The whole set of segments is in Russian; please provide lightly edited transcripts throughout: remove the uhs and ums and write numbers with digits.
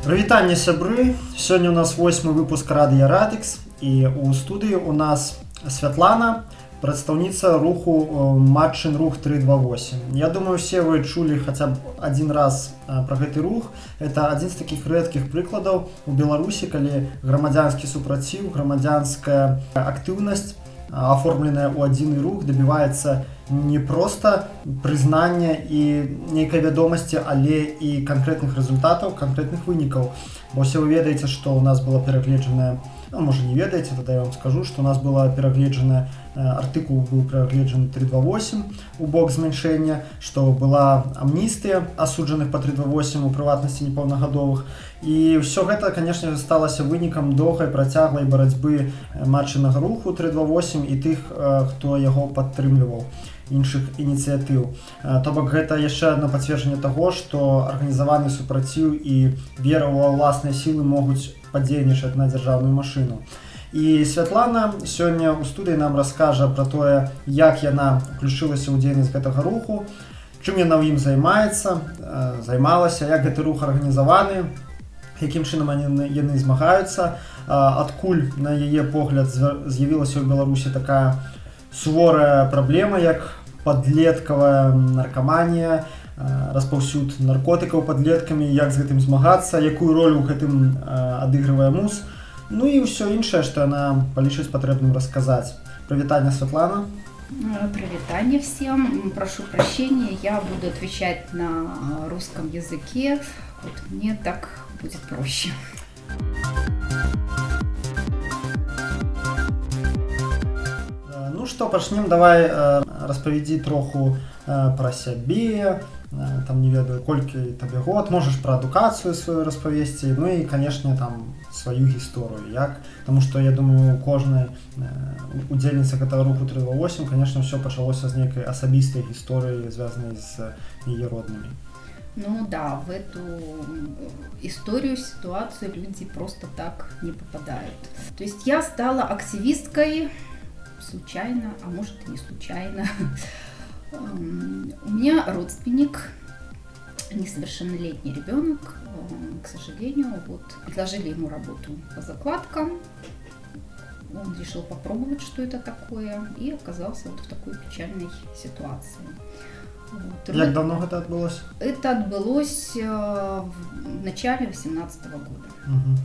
Прывітанне сябры. Сёння у нас 8-й выпуск радыё Радыкс, і у студыі у нас Святлана, прадстаўніца руху Матчын рух 328. Я думаю, все вы чулі хаця б один раз про гэты рух. Это адзін з такіх рэдкіх прыкладаў у Беларусі, калі грамадзянскі супраціў, грамадзянская актыўнасць, оформленная ў адзіны рух, добіваецца не просто прызнання і нейкай вядомасці, але і канкрэтных рэзультатаў, канкрэтных вынікаў. Бо все вы ведаеце, што у нас была перагледжаная, можа не ведаеце, тогда я вам скажу, што у нас была перагледжаная, артыкул быў перагледжаны 328 у бок змяншэння, што была амністыя асуджаных па 328, у прыватнасці непаўнагадовых. І ўсё гэта, канешне, сталася вынікам доўгай працяглай барацьбы матчынага руху 328 і тых, хто яго падтрымліваў, іншых ініцыятыў. То бок гэта яшчэ адно пацверджанне таго, што арганізаваны супраціў і вера ў ўласныя сілы могуць падзейнічаць на дзяржаўную машыну. І Святлана сёння ў студыі нам раскажа пра тое, як яна уключылася ў дзейнасць гэтага руху, чым яна ў ім займалася, як гэты рух арганізаваны, якім чынам яны змагаюцца, адкуль, на яе погляд, з'явілася ў Беларусі такая суворая праблема, як падлеткавая наркаманія, распаўсюд наркотыкаў падлеткамі, як з гэтым змагацца, якую ролю ў гэтым адыгрывае МУЗ, ну і ўсё іншае, што яна палічыць патрэбным расказаць. Прывітанне, Светлана. Привитание всем. Прошу прощения, я буду отвечать на русском языке. Вот мне так будет проще. Ну што, пачнем, давай распавядзі троху пра сябе, там не ведаю, колькі табе год, можаш пра адукацыю сваю распавесці, ну і, канешне, там сваю гісторыю, як, таму што, я думаю, кожнай удзельніцы гэтага руху 328, канешне, ўсё пачалося з нейкай асабістай гісторыі, звязанай з яе роднымі. Ну да, в эту историю, ситуацию люди просто так не попадают. То есть я стала активисткой случайно, а может и не случайно. У меня родственник, несовершеннолетний ребенок, к сожалению, вот предложили ему работу по закладкам. Он решил попробовать, что это такое, и оказался вот в такой печальной ситуации. Вот. Як давно это отбылось? Это отбылось в начале 2018 года. Угу.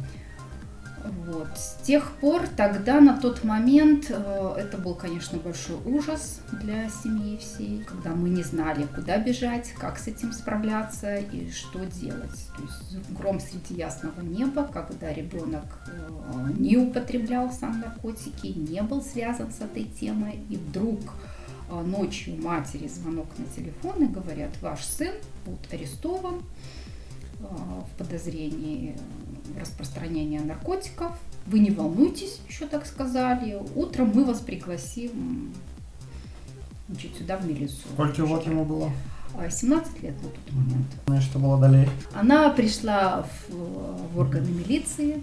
Вот. С тех пор, тогда, на тот момент, это был, конечно, большой ужас для семьи всей, когда мы не знали, куда бежать, как с этим справляться и что делать. То есть гром среди ясного неба, когда ребенок не употреблял сам наркотики, не был связан с этой темой, и вдруг ночью матери звонок на телефон и говорят: ваш сын будет арестован в подозрении распространения наркотиков. Вы не волнуйтесь, еще так сказали. Утром мы вас пригласим, значит, сюда в милицию. Сколько год ему было? 17 лет на тот момент. Ну и что было далее? Она пришла в органы милиции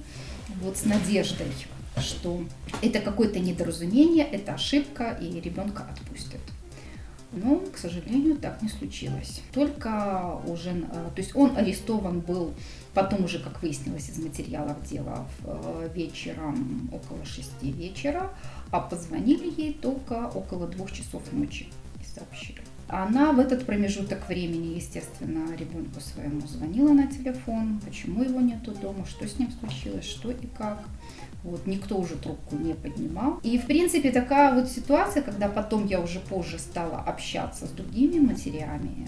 вот с надеждой, что это какое-то недоразумение, это ошибка, и ребенка отпустят. Но, к сожалению, так не случилось. Только уже, то есть он арестован был, потом уже, как выяснилось из материалов дела, вечером около 6 вечера, а позвонили ей только около 2 часов ночи и сообщили. Она в этот промежуток времени, естественно, ребенку своему звонила на телефон, почему его нету дома, что с ним случилось, что и как. Вот, никто уже трубку не поднимал. И, в принципе, такая вот ситуация, когда потом я уже позже стала общаться с другими матерями,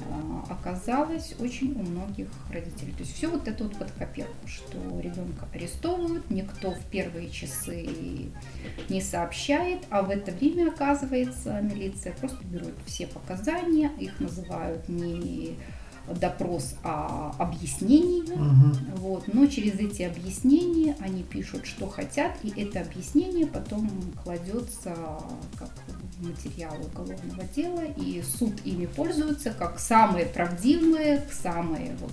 оказалась очень у многих родителей. То есть все вот это вот под копирку, что ребенка арестовывают, никто в первые часы не сообщает, а в это время, оказывается, милиция просто берет все показания, их называют не допрос, а объяснение. Вот. Но через эти объяснения они пишут, что хотят, и это объяснение потом кладется как материал уголовного дела, и суд ими пользуется как самые правдивые, самые вот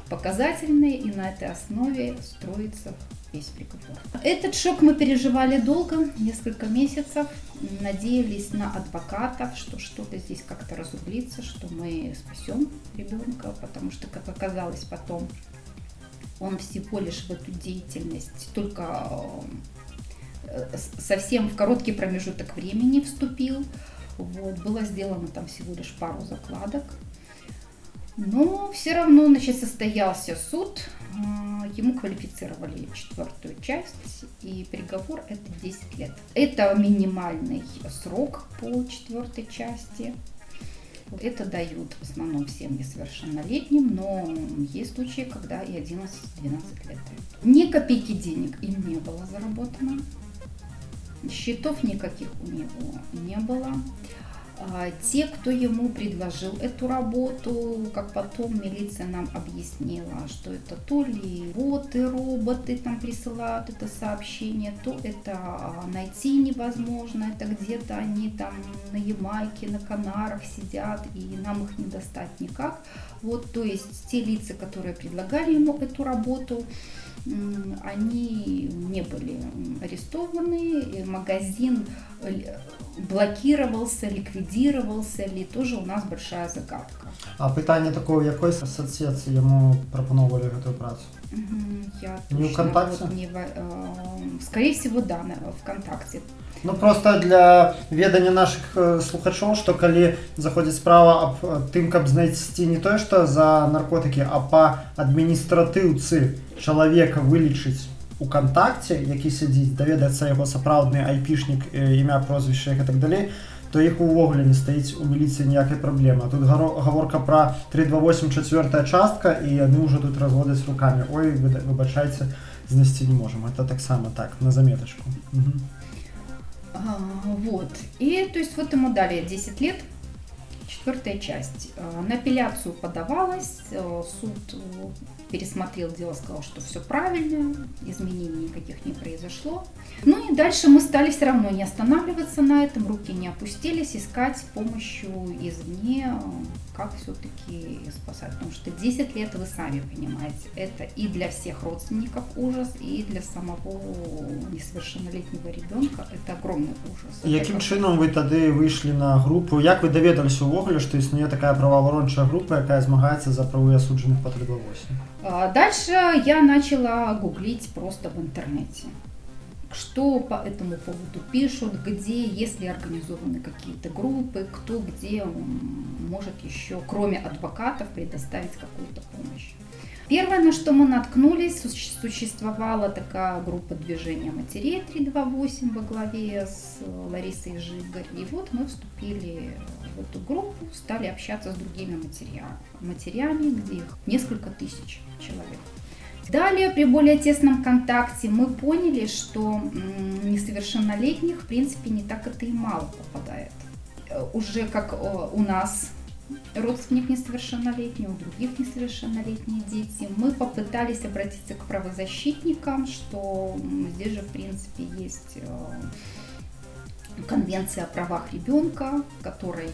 показательные, и на этой основе строится весь приговор. Этот шок мы переживали долго, несколько месяцев, надеялись на адвокатов, что что-то здесь как-то разуглится, что мы спасем ребенка, потому что, как оказалось потом, Он всего лишь в эту деятельность только совсем в короткий промежуток времени вступил. Вот, было сделано там всего лишь пару закладок. Но все равно, значит, состоялся суд, ему квалифицировали 4-ю часть, и приговор это 10 лет. Это минимальный срок по 4-й части. Это дают в основном всем несовершеннолетним, но есть случаи, когда и 11-12 лет дают. Ни копейки денег им не было заработано, счетов никаких у него не было. Те, кто ему предложил эту работу, как потом милиция нам объяснила, что это то ли роботы там присылают это сообщение, то это найти невозможно, это где-то они там на Ямайке, на Канарах сидят, и нам их не достать никак. Вот, то есть те лица, которые предлагали ему эту работу, они не были арестованы, магазин блокировался, ликвидировался ли, тоже у нас большая загадка. А питання такого, в якої соцсетці йому пропонували эту працю? Я Не точно ВКонтакте? вот скорее всего, да, ВКонтакте. Ну просто для ведання наших слухачоў, што калі заходзіць справа аб тым, каб знайсці не тое, што за наркотыкі, а па адміністратыўцы чалавека вылічыць у кантакце, які сядзіць, даведацца яго сапраўдны айпішнік, імя, прозвішча і так далей, то іх увогуле не стаіць у міліцыі ніякай праблемы. Тут гаворка пра 328 4-я частка, і яны ўжо тут разводяць рукамі. Ой, выбачайце, знайсці не можам. Это таксама так, на заметочку. Вот. И то есть вот ему дали 10 лет, 4-я часть. На апелляцию подавалась, суд пересмотрел дело, сказал, что все правильно, изменений никаких не произошло. Ну и дальше мы стали все равно не останавливаться на этом, руки не опустились, искать с помощью извне, как все-таки спасать. Потому что 10 лет, вы сами понимаете, это и для всех родственников ужас, и для самого несовершеннолетнего ребенка это огромный ужас. Яким чином ви тоді вийшли на групу? Як ви довідалися увогуле, що існує така правоохоронна група, яка змагається за прави осуджених по 328? Дальше я начала гуглить просто в интернете, что по этому поводу пишут, где, если организованы какие-то группы, кто где может еще, кроме адвокатов, предоставить какую-то помощь. Первое, на что мы наткнулись, существовала такая группа движения матерей 328 во главе с Ларисой Жигарь. И вот мы вступили в эту группу, стали общаться с другими матерями, где их несколько тысяч человек. Далее, при более тесном контакте, мы поняли, что несовершеннолетних, в принципе, не так это и мало попадает. Уже как у нас родственник несовершеннолетний, у других несовершеннолетние дети, мы попытались обратиться к правозащитникам, что здесь же, в принципе, есть Конвенция о правах ребенка, в которой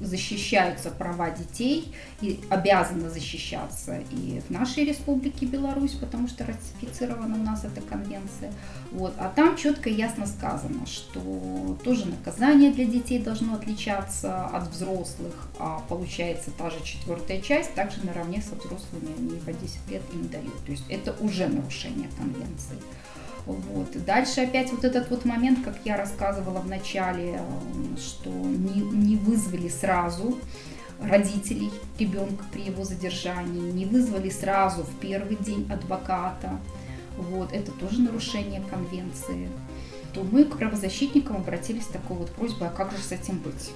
защищаются права детей и обязаны защищаться и в нашей республике Беларусь, потому что ратифицирована у нас эта конвенция. Вот. А там четко и ясно сказано, что тоже наказание для детей должно отличаться от взрослых, а получается та же 4-я часть, также наравне со взрослыми они по 10 лет им дают. То есть это уже нарушение конвенции. Вот. Дальше опять вот этот вот момент, как я рассказывала в начале, что не вызвали сразу родителей ребенка при его задержании, не вызвали сразу в первый день адвоката. Вот. Это тоже нарушение конвенции. То мы к правозащитникам обратились с такой вот просьбой, а как же с этим быть?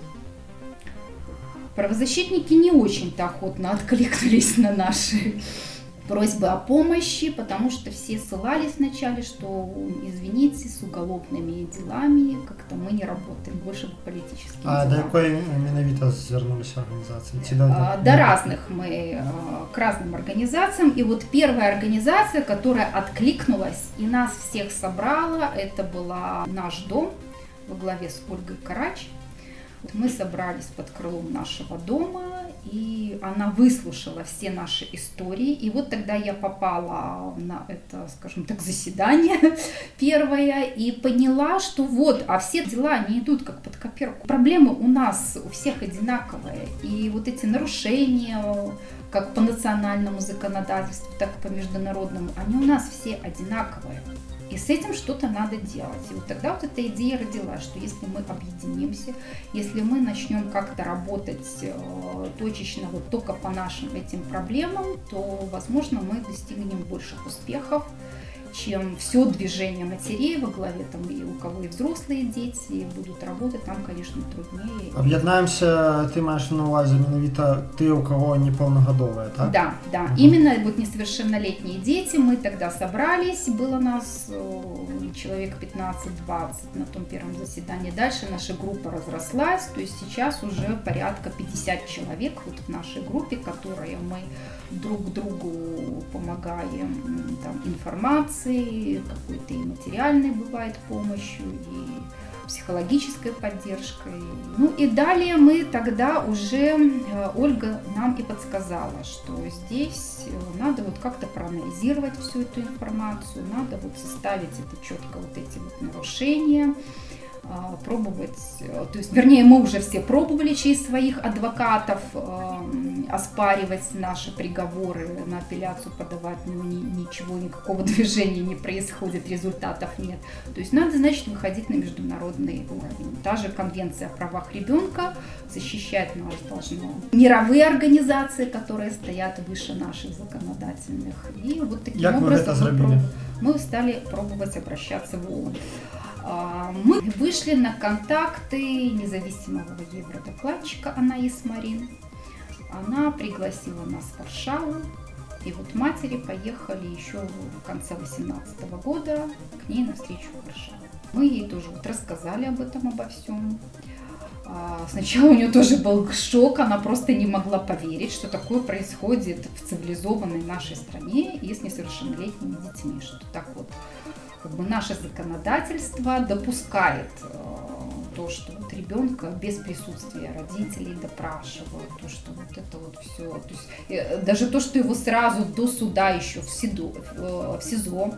Правозащитники не очень-то охотно откликнулись на наши просьбы о помощи, потому что все ссылались вначале, что, извините, с уголовными делами как-то мы не работаем, больше по политическим делам. До якої менавіта звернулись организации? До разных мы, к разным организациям. И вот первая организация, которая откликнулась и нас всех собрала, это была «Наш дом» во главе с Ольгой Карач. Мы собрались под крылом нашего дома и она выслушала все наши истории. И вот тогда я попала на это, скажем так, заседание первое и поняла, что вот, а все дела, они идут как под копирку. Проблемы у нас у всех одинаковые. И вот эти нарушения, как по национальному законодательству, так и по международному, они у нас все одинаковые. И с этим что-то надо делать. И вот тогда вот эта идея родилась, что если мы объединимся, если мы начнем как-то работать точечно вот только по нашим этим проблемам, то, возможно, мы достигнем больших успехов, чем все движение матерей во главе, там и у кого и взрослые дети будут работать, там, конечно, труднее. Об'єднаємося, ти маєш на увазі менавіта ти, у кого неполногодовые, так? Да, да. Именно вот несовершеннолетние дети, мы тогда собрались, было нас человек 15-20 на том первом заседании. Дальше наша группа разрослась, то есть сейчас уже порядка 50 человек вот в нашей группе, которые мы друг другу помогаем там, информацией, какой-то и материальной бывает помощью, и психологической поддержкой. Ну и далее мы тогда уже, Ольга нам и подсказала, что здесь надо вот как-то проанализировать всю эту информацию, надо вот составить это четко, вот эти вот нарушения, пробовать, то есть, вернее, мы уже все пробовали через своих адвокатов оспаривать наши приговоры, на апелляцию подавать, но ничего, никакого движения не происходит, результатов нет. То есть надо, значит, выходить на международный уровень. Та же Конвенция о правах ребенка защищать нас должно мировые организации, которые стоят выше наших законодательных. И вот таким образом мы стали пробовать обращаться в ООН. Мы вышли на контакты независимого евродокладчика Анаис Марин. Она пригласила нас в Варшаву. И вот матери поехали еще в конце 2018 года к ней навстречу в Варшаву. Мы ей тоже вот рассказали об этом, обо всем. Сначала у нее тоже был шок, она просто не могла поверить, что такое происходит в цивилизованной нашей стране и с несовершеннолетними детьми, что так вот как бы наше законодательство допускает то, что вот ребенка без присутствия родителей допрашивают, то, что вот это вот все, то есть даже то, что его сразу до суда еще в СИЗО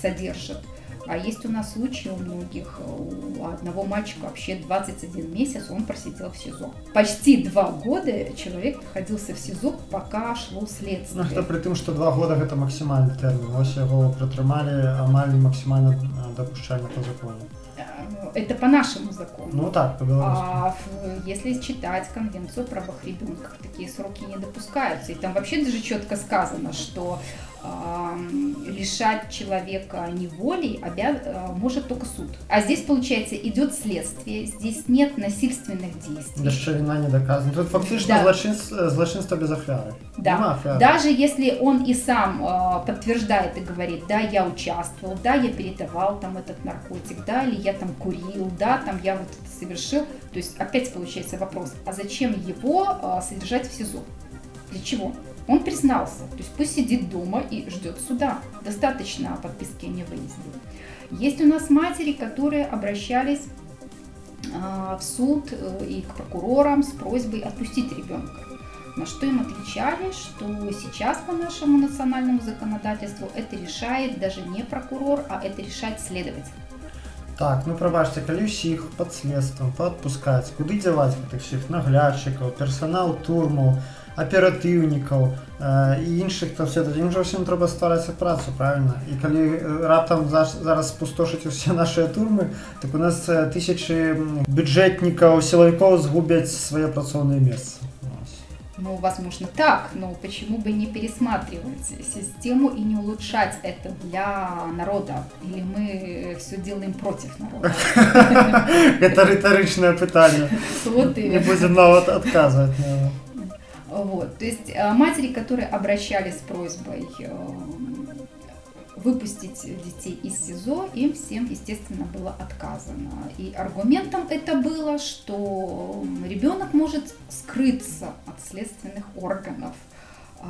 содержат. А есть у нас случаи у многих, у одного мальчика вообще 21 месяц он просидел в СИЗО. Почти 2 года человек находился в СИЗО, пока шло следствие. Это при том, что 2 года это максимальный термин. Ось его притримали амаль максимально допущально по закону. Это по нашему закону. Ну так, по белорусскому. А если читать Конвенцию о правах ребенка, такие сроки не допускаются. И там вообще даже четко сказано, что лишать человека неволи может только суд. А здесь, получается, идет следствие, здесь нет насильственных действий. Еще вина не доказана. Тут фактично злочинство без офиары. Да. Даже если он и сам подтверждает и говорит, да, я участвовал, да, я передавал там этот наркотик, да, или я там курил, да, там я вот это совершил. То есть опять получается вопрос, а зачем его содержать в СИЗО? Для чего? Он признался, то есть пусть сидит дома и ждет суда. Достаточно подписки о невыезде. Есть у нас матери, которые обращались в суд и к прокурорам с просьбой отпустить ребенка. На что им отвечали, что сейчас по нашему национальному законодательству это решает даже не прокурор, а это решает следователь. Так, ну пробачте, калі ўсіх пад следствам падпускаць, куды дзяваць гэтых всіх наглядчыкаў, персанал турмаў, аператыўнікаў і іншых там все, ім жа ўсім трэба ствараць працу, правильно? І калі раптам зараз спустошыць усе нашыя турмы, так у нас тысячы бюджэтнікаў, сілавікоў згубяць свае працоўныя месцы. Ну, возможно, так, но почему бы не пересматривать систему и не улучшать это для народа? Или мы все делаем против народа? Это риторичное питание. Не будем навод отказывать. Вот, то есть матери, которые обращались с просьбой выпустить детей из СИЗО, им всем, естественно, было отказано. И аргументом это было, что ребенок может скрыться от следственных органов,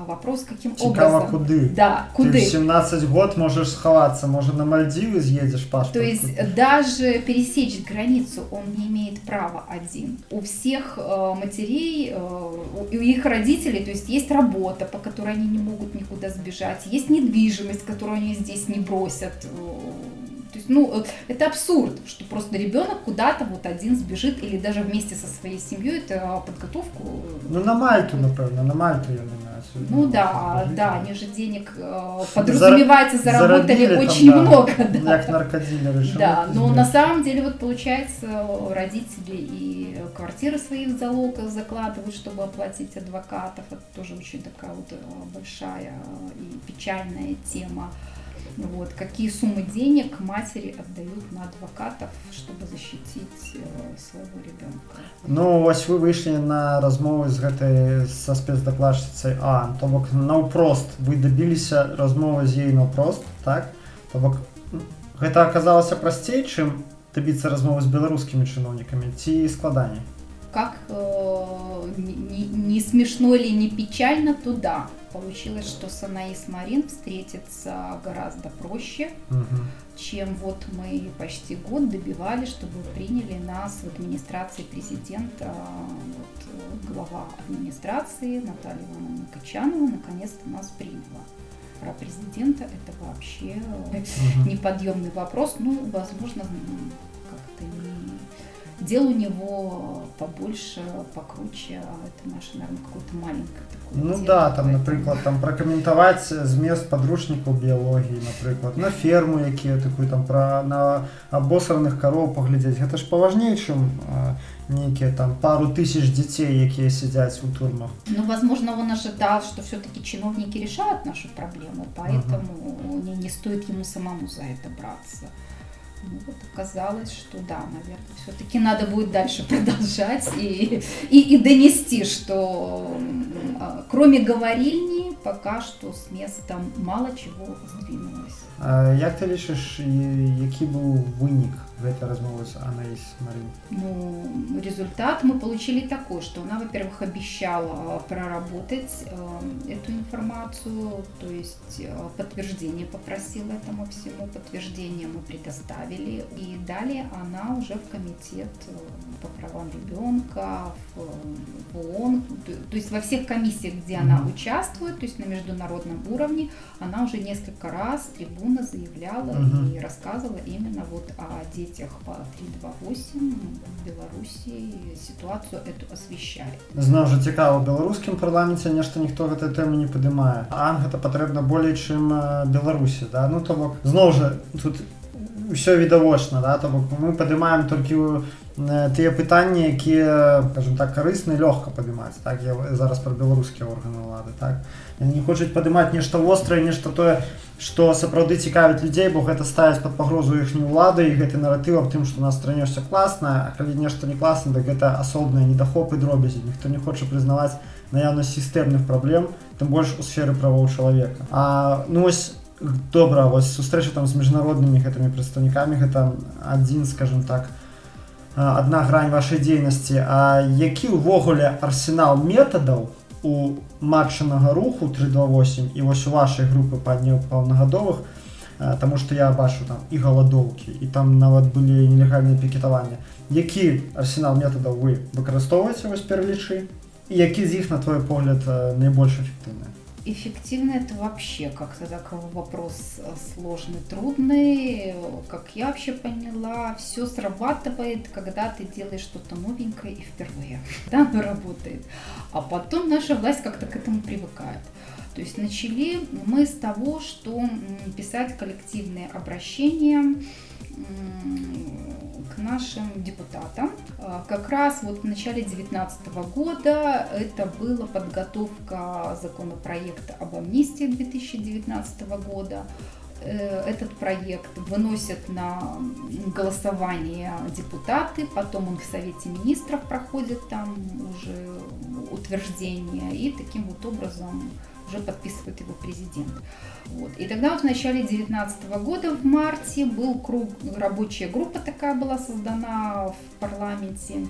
вопрос, каким Цікаво, образом. куды? Да, Ты куды. в 17 год можешь сховаться, может, на Мальдивы съедешь паспорт? То есть даже пересечь границу он не имеет права один. У всех матерей, у их родителей, то есть есть работа, по которой они не могут никуда сбежать, есть недвижимость, которую они здесь не бросят. То есть, это абсурд, что просто ребенок куда-то вот один сбежит или даже вместе со своей семьей, это подготовку. На Мальту, напевно, на Мальту я думаю. Да, они же денег подразумевается заработали Заробили очень там, много. Да. Как наркодилеры. Да, но на самом деле вот получается родители и квартиры свои в залог закладывают, чтобы оплатить адвокатов. Это тоже очень такая вот большая и печальная тема. Вот, какие суммы денег матери отдают на адвокатов, чтобы защитить своего ребенка. Ну, вось вы выйшлі на размову са спецдакладчыцай Ан, то бок наўпрост вы дабіліся размовы з ёй наўпрост, так? То бок гэта аказалася прасцей, чым дабіцца размовы з беларускімі чыноўнікамі, ці складаней? Как не смешно или не печально, то да. Получилось, что с Анаис Марин встретиться гораздо проще, чем вот мы почти год добивались, чтобы приняли нас в администрации президента. Вот, глава администрации Наталья Ивановна Качанова наконец-то нас приняла. Про президента это вообще неподъемный вопрос. Возможно, как-то дел у него побольше, покруче, а это наше, наверное, какое-то маленькое такое дело. Да, там, наприклад, там прокоментовать змест подручников биологии, наприклад, на ферму, якія такую там на обосраных коров поглядеть. Это ж поважнее, чем некие там пару тысяч детей, якія сидят у турмах. Возможно, он ожидал, что все-таки чиновники решают нашу проблему, поэтому не стоит ему самому за это браться. Вот оказалось, что да, наверное, все-таки надо будет дальше продолжать и донести, что кроме говорильни пока что с местом мало чего сдвинулось. Як ти лічиш, який був вынік гэтай размовы с Анаис Марин? Результат мы получили такой, что она, во-первых, обещала проработать эту информацию, то есть подтверждение попросила этому всему, подтверждение мы предоставили, и далее она уже в комитет по правам ребенка, в ООН, то есть во всех комиссиях, где она участвует, то есть на международном уровне, она уже несколько раз трибуна заявляла и рассказывала именно вот о детях по 328 в Беларуси, ситуацию эту освещает. Зноў жа цікава, у беларускім парламенце нешта ніхто гэтай тэмы не падымае. А гэта патрэбна болей, чым Беларусі, да? То бок, зноў жа, тут ўсё відавочна, да? То бок мы падымаем толькі тыя пытанні, якія, скажем так, карысна і лёгка падымаць, так? Я зараз пра беларускія органы ўлады, так? Яны не хочуць падымаць нешта вострае, нешта тое, што сапраўды цікавіць людзей, бо гэта ставіць пад пагрозу іхняй улады і гэты наратыў аб тым, што у нас стране ўсё класна, а калі нешта не класна, так гэта асобныя недахопы, дробязі. Ніхто не хоча прызнаваць наяўнасць сістэмных праблем, тым больш у сферы правоў чалавека. Вось добра, вось сустрэча там з міжнароднымі гэтымі прадстаўнікамі, гэта адзін, скажем так, адна грань вашай дзейнасці. А які ўвогуле арсенал метадаў у матчынага руху 328 і вось у вашай групы па непаўнагадовых, таму што я бачу там і галадоўкі, і там нават былі нелегальныя пікетаванні. Які арсенал метадаў вы выкарыстоўваеце, вось пералічы, і які з іх, на твой погляд, найбольш эфектыўны? Эффективно это вообще как-то такой вопрос сложный, трудный. Как я вообще поняла, все срабатывает, когда ты делаешь что-то новенькое и впервые. Да, оно работает. А потом наша власть как-то к этому привыкает. То есть начали мы с того, что писать коллективные обращения к нашим депутатам. Как раз вот в начале 2019 года это была подготовка законопроекта об амнистии 2019 года. Этот проект выносят на голосование депутаты, потом он в Совете Министров проходит там уже утверждение, и таким вот образом уже подписывает его президент. Вот. И тогда вот в начале 2019 года, в марте, был рабочая группа такая была создана в парламенте,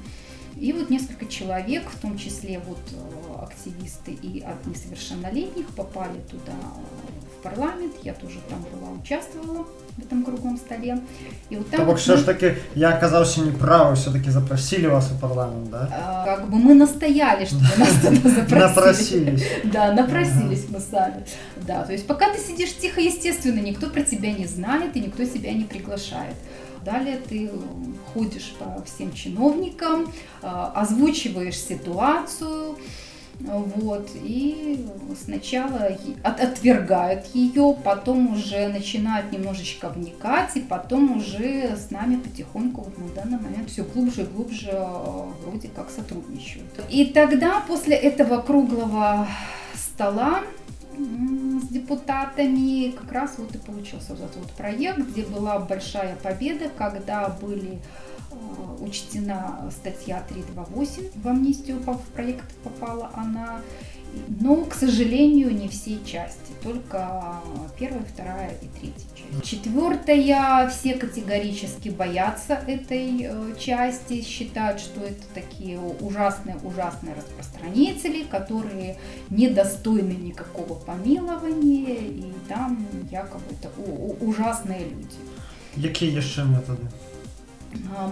И вот несколько человек, в том числе вот активисты и от несовершеннолетних, попали туда в парламент. Я тоже там была, участвовала в этом круглом столе. И вот там То вот все ж таки я оказался неправ, все-таки запросили вас в парламент, да? как бы мы настояли, чтобы нас туда запросили. Напросились. Да, напросились мы сами. Да, то есть пока ты сидишь тихо, естественно, никто про тебя не знает и никто тебя не приглашает. Далее ты ходишь по всем чиновникам, озвучиваешь ситуацию, вот, и сначала отвергают ее, потом уже начинают немножечко вникать, и потом уже с нами потихоньку вот на данный момент все глубже и глубже вроде как сотрудничают. И тогда после этого круглого стола с депутатами как раз вот и получился вот этот вот проект, где была большая победа, когда были учтена статья 328, в амнистию в проект попала она, но, к сожалению, не все части, только первая, вторая и третья часть. Четвертая, все категорически боятся этой части, считают, что это такие ужасные распространители, которые недостойны никакого помилования, и там якобы это ужасные люди. Какие еще методы?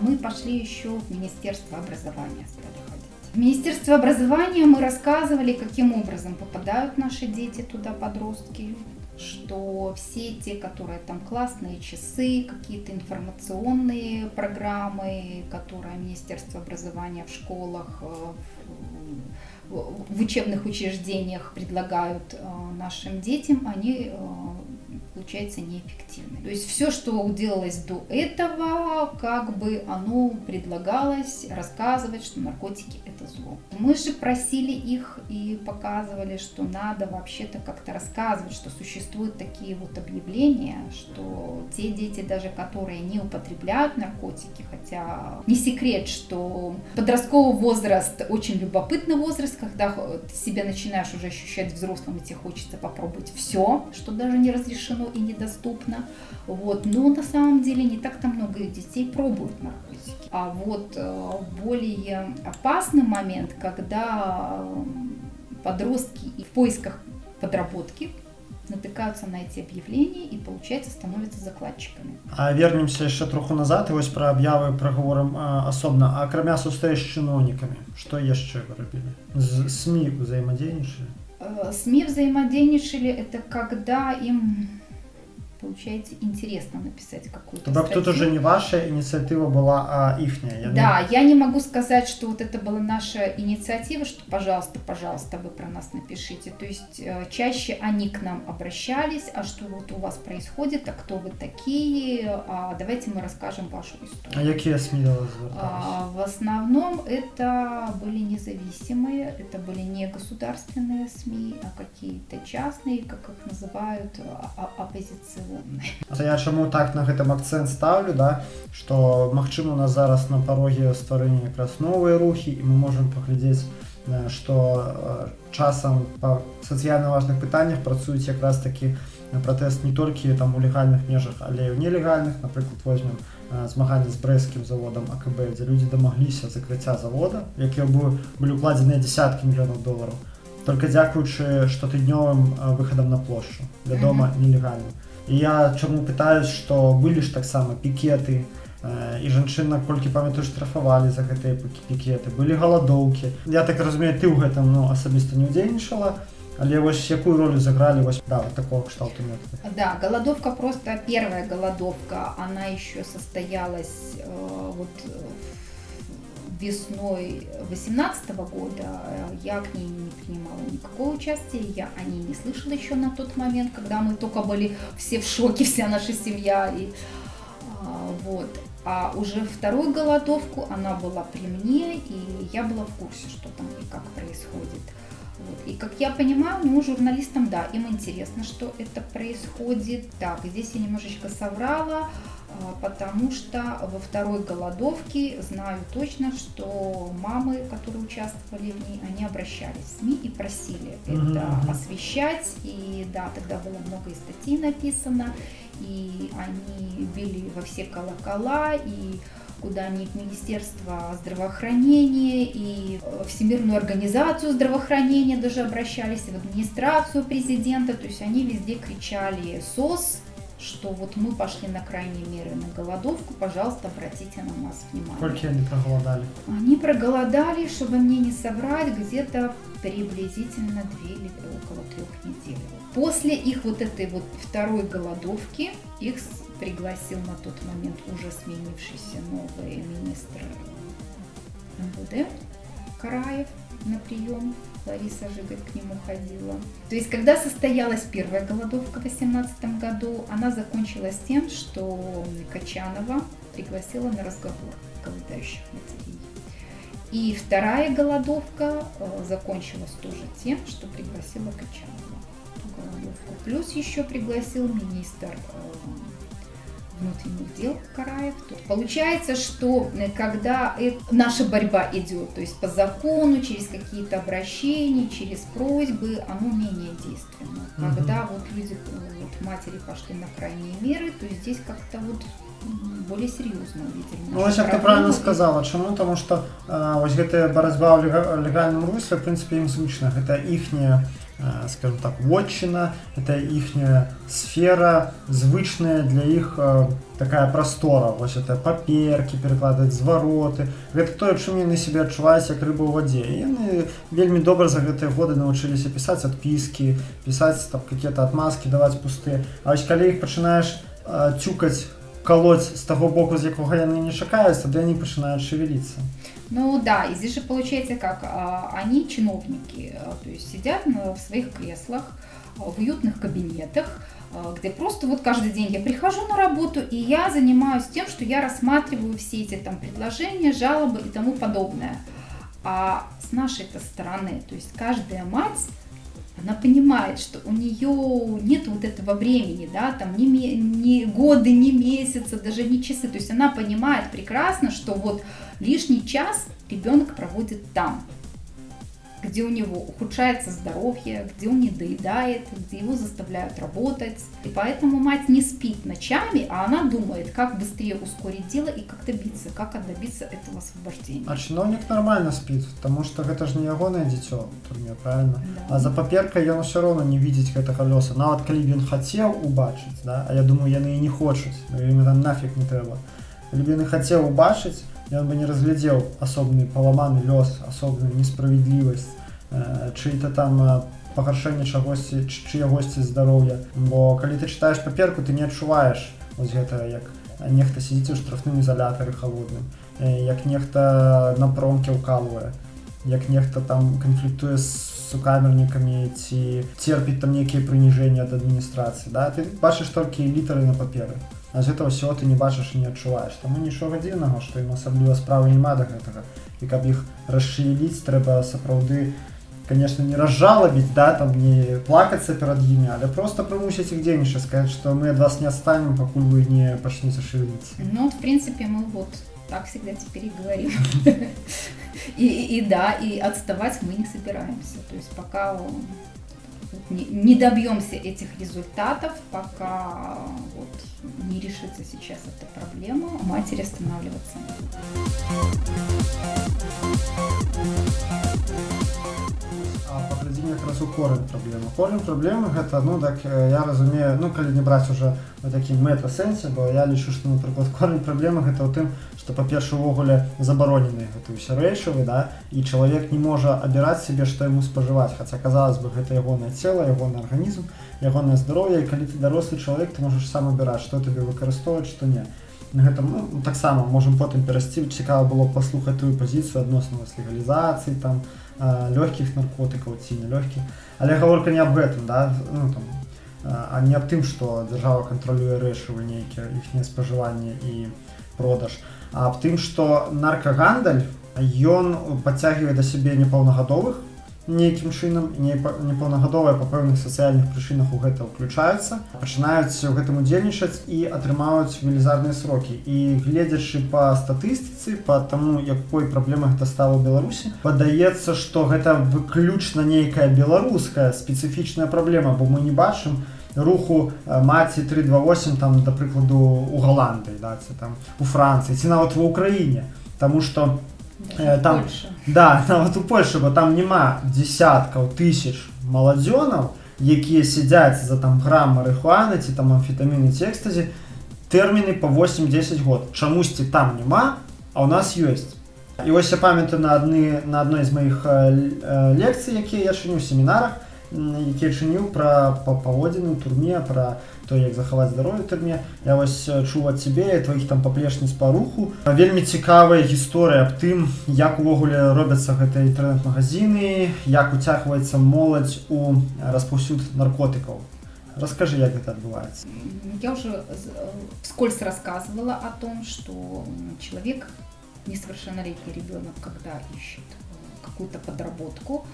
Мы пошли еще в Министерство образования, стали ходить. В Министерство образования мы рассказывали, каким образом попадают наши дети туда, подростки, что все те, которые там классные часы, какие-то информационные программы, которые Министерство образования в школах, в учебных учреждениях предлагают нашим детям, они, получается, неэффективны. То есть все, что делалось до этого, как бы оно предлагалось рассказывать, что наркотики – это зло. Мы же просили их и показывали, что надо вообще-то как-то рассказывать, что существуют такие вот объявления, что те дети, даже которые не употребляют наркотики, хотя не секрет, что подростковый возраст очень любопытный возраст, когда ты себя начинаешь уже ощущать взрослым, и тебе хочется попробовать все, что даже не разрешено и недоступно. Вот. Но на самом деле не так-то много детей пробуют наркотики. А вот более опасный момент, когда подростки в поисках подработки натыкаются на эти объявления и, получается, становятся закладчиками. А вернемся еще троху назад, і ось про об'яви проговорим особно. А кроме сустреч с чиновниками, что еще вы робили? С СМИ взаимодействовали? СМИ взаимодействовали, это когда им, получается, интересно написать какую-то Тогда статью. тут уже не ваша инициатива была, а ихняя. Да, я не могу сказать, что вот это была наша инициатива, что пожалуйста, вы про нас напишите. То есть чаще они к нам обращались, а что вот у вас происходит, а кто вы такие, а давайте мы расскажем вашу историю. А какие СМИ до вас звертались? В основном это были независимые, это были не государственные СМИ, а какие-то частные, как их называют, оппозиционные. А я чому так на гэтым акцент ставлю, да, што магчыма у нас зараз на пароге стварэння якраз новыя рухі, і мы можам паглядзець, што часам па сацыяльна важных пытаннях працуюць якраз такі пратэст не толькі там у легальных межах, але і ў нелегальных. Напрыклад, возьмем змаганне з брэсцкім заводам АКБ, дзе людзі дамагліся закрыцця завода, якія былі укладзеныя дзесяткі мільёнаў долараў, толькі дзякуючы штотыднёвым выхадам на плошчу, вядома, нелегальным. І я чаму пытаюсь, што былі ж таксама пікеты, і жанчын, наколькі памятаю, штрафавалі за гэтыя пікеты, былі галадоўкі. Я так разумею, ты ў гэтым асабіста не ўдзельнічала, але вось якую роль сыгралі вось вот такого кшталту методы? Да, голодовка, просто первая голодовка, она еще состоялась вот весной 2018 года. Я к ней не принимала никакого участия, я о ней не слышала еще на тот момент, когда мы только были все в шоке, вся наша семья. Вот. А уже вторую голодовку она была при мне, и я была в курсе, что там и как происходит. Вот. И как я понимаю, журналистам, да, им интересно, что это происходит. Так, здесь я немножечко соврала, потому что во второй голодовке знаю точно, что мамы, которые участвовали в ней, они обращались в СМИ и просили это освещать. И да, тогда было много и статей написано, и они били во все колокола, и куда ни в Министерство здравоохранения и Всемирную организацию здравоохранения даже обращались, и в администрацию президента, то есть они везде кричали «СОС», что вот мы пошли на крайние меры на голодовку, пожалуйста, обратите на нас внимание. Сколько они проголодали? Они проголодали, чтобы мне не соврать, где-то приблизительно 2 или около 3 недель. После их вот этой вот второй голодовки их пригласил на тот момент уже сменившийся новый министр МВД Караев на прием. Лариса Жигаль к нему ходила. То есть, когда состоялась первая голодовка в 2018 году, она закончилась тем, что Качанова пригласила на разговор голодающих матерей. И вторая голодовка закончилась тоже тем, что пригласила Качанова на голодовку. Плюс еще пригласил министр внутренних дел Караев. Получается, что когда наша борьба идет, то есть по закону, через какие-то обращения, через просьбы, оно менее действенно. Когда вот люди, вот матери пошли на крайние меры, то здесь как-то вот более серьезно увидели. Ну, ось як ти правильно сказала. Чому? Тому що ось гэта барацьба ў легальным русле, в принципе, ім зручна. Гэта іхняя, скажем так, вотчина, это іхняя сфера, звычная для іх такая прастора. Вось это паперкі, перакладаць звароты. Гэта тое, чым яны себе адчуваюць як рыба ў вадзе. І яны вельмі добра за гэтыя годы навучыліся пісаць адпіскі, пісаць там какие-то отмазки, даваць пустыя. А вось калі іх пачынаеш цюкаць, колоть с того боку, з якого яны не чакаюць, тогда они начинают шевелиться. Ну да, и здесь же получается как, они чиновники, то есть сидят в своих креслах, в уютных кабинетах, где просто вот каждый день я прихожу на работу, и я занимаюсь тем, что я рассматриваю все эти там предложения, жалобы и тому подобное. А с нашей-то стороны, то есть каждая мать, она понимает, что у нее нет вот этого времени, да, там ни годы, ни месяцы, даже не часы. То есть она понимает прекрасно, что вот лишний час ребенок проводит там, где у него ухудшается здоровье, где он не доедает, где его заставляют работать. И поэтому мать не спит ночами, а она думает, как быстрее ускорить дело и как добиться этого освобождения. А чиновник нормально спит, потому что это же не ягоное дзіцё, правильно? Да. А за паперкой ён все равно не видеть гэтага лёса. Нават калі б ён хацеў убачыць, да? А я думаю, яны і не хочуць, ім там нафиг не трэба. Калі б яны хацеў убачыць, ён бы не разглядзеў асобны паламаны лёс, асобную несправядлівасць, чыі-то там пагаршэнне чыягосьці здароўя. Бо калі ты чытаеш паперку, ты не адчуваеш вось гэта, як нехта сидзіць у штрафным ізалятары халодным, як нехта на промке ўкалвае, як нехта там канфліктуе з сукамернікамі ці церпіць там нейкія прыніжэнні ад адміністрацыі. Да? Ты бачыш толькі літары на паперы. А з гэтага ўсё ты не бачыш і не адчуваеш. Таму нічога дзіўнага, што ім асабліва справы няма да гэтага. І каб іх расшевеліць, трэба сапраўды, конечно, не разжалобить, да, там не плакаться перед ими, а просто примусить их денежно, сказать, что мы от вас не отстанем, покуль вы не начнете шевелиться. Ну, в принципе, мы вот так всегда теперь и говорим. И отставать мы не собираемся. То есть пока не добьемся этих результатов, пока вот не решится сейчас эта проблема, матери останавливаться не будут. А паглядзім якраз у корень праблемы. Корень праблемы гэта, ну так я разумею, ну калі не браць уже у такім мэта-сэнсе, бо я лічу, што, напрыклад, корень праблемы гэта ў тым, што па-першае увогуле забаронены гэты ўсе рэчывы, да, і чалавек не можа абіраць сябе, што яму спажываць, хаця, казалось бы, гэта ягонае цела, ягоны арганізм, ягонае здароўе, і калі ты дарослы чалавек, ты можаш сам абіраць, што табе выкарыстоўваць, што не. Гэта, ну, таксама можам потым перайсці, цікава было паслухаць тую пазіцыю адносна легалізацыі, там, лёгкіх наркотыкаў ці не лёгкіх, але гаворка не аб гэтым, да, ну, там, а не аб тым, што дзяржава кантралюе рэчывы нейкія, іхняе спажыванне і продаж, а аб тым, што наркагандаль, ён падцягвае да сябе непаўнагадовых нейкім чынам, непаўнагадовыя па пэўных сацыяльных прычынах у гэта ўключаюцца, пачынаюць у гэтым удзельнічаць і атрымаюць велізарныя срокі. І гледзячы па статыстыцы, па таму, якой праблемай гэта стала ў Беларусі, падаецца, што гэта выключна нейкая беларуская спецыфічная праблема, бо мы не бачым руху маці 328 там, да прыкладу у Голландыі, да, ці там у Францыі ці нават ва Ўкраіне, таму што там да, нават у Польшы, бо там няма десяткаў тысяч маладзёнаў, якія сядзяць за там грам марыхуаны ці там амфетаміны ці экстазі, тэрміны па 8-10 год. Чамусьці там няма, а ў нас ёсць. І вось я памятаю на адной з маіх лекцый, якія я чыніў, семінарах, які чыніў пра паводзіны ў турме, пра то, як захаваць здароўе ў турме. Я вось чуў ад цябе і тваіх там паплечніц па руху. Вельмі цікавая гісторыя аб тым, як увогуле робяцца гэтыя інтэрнэт-магазіны, як уцягваецца моладзь у распаўсюд наркотыкаў. Расскажи, как это отбывается. Я уже вскользь рассказывала о том, что человек, несовершеннолетний ребенок, когда ищет какую-то подработку,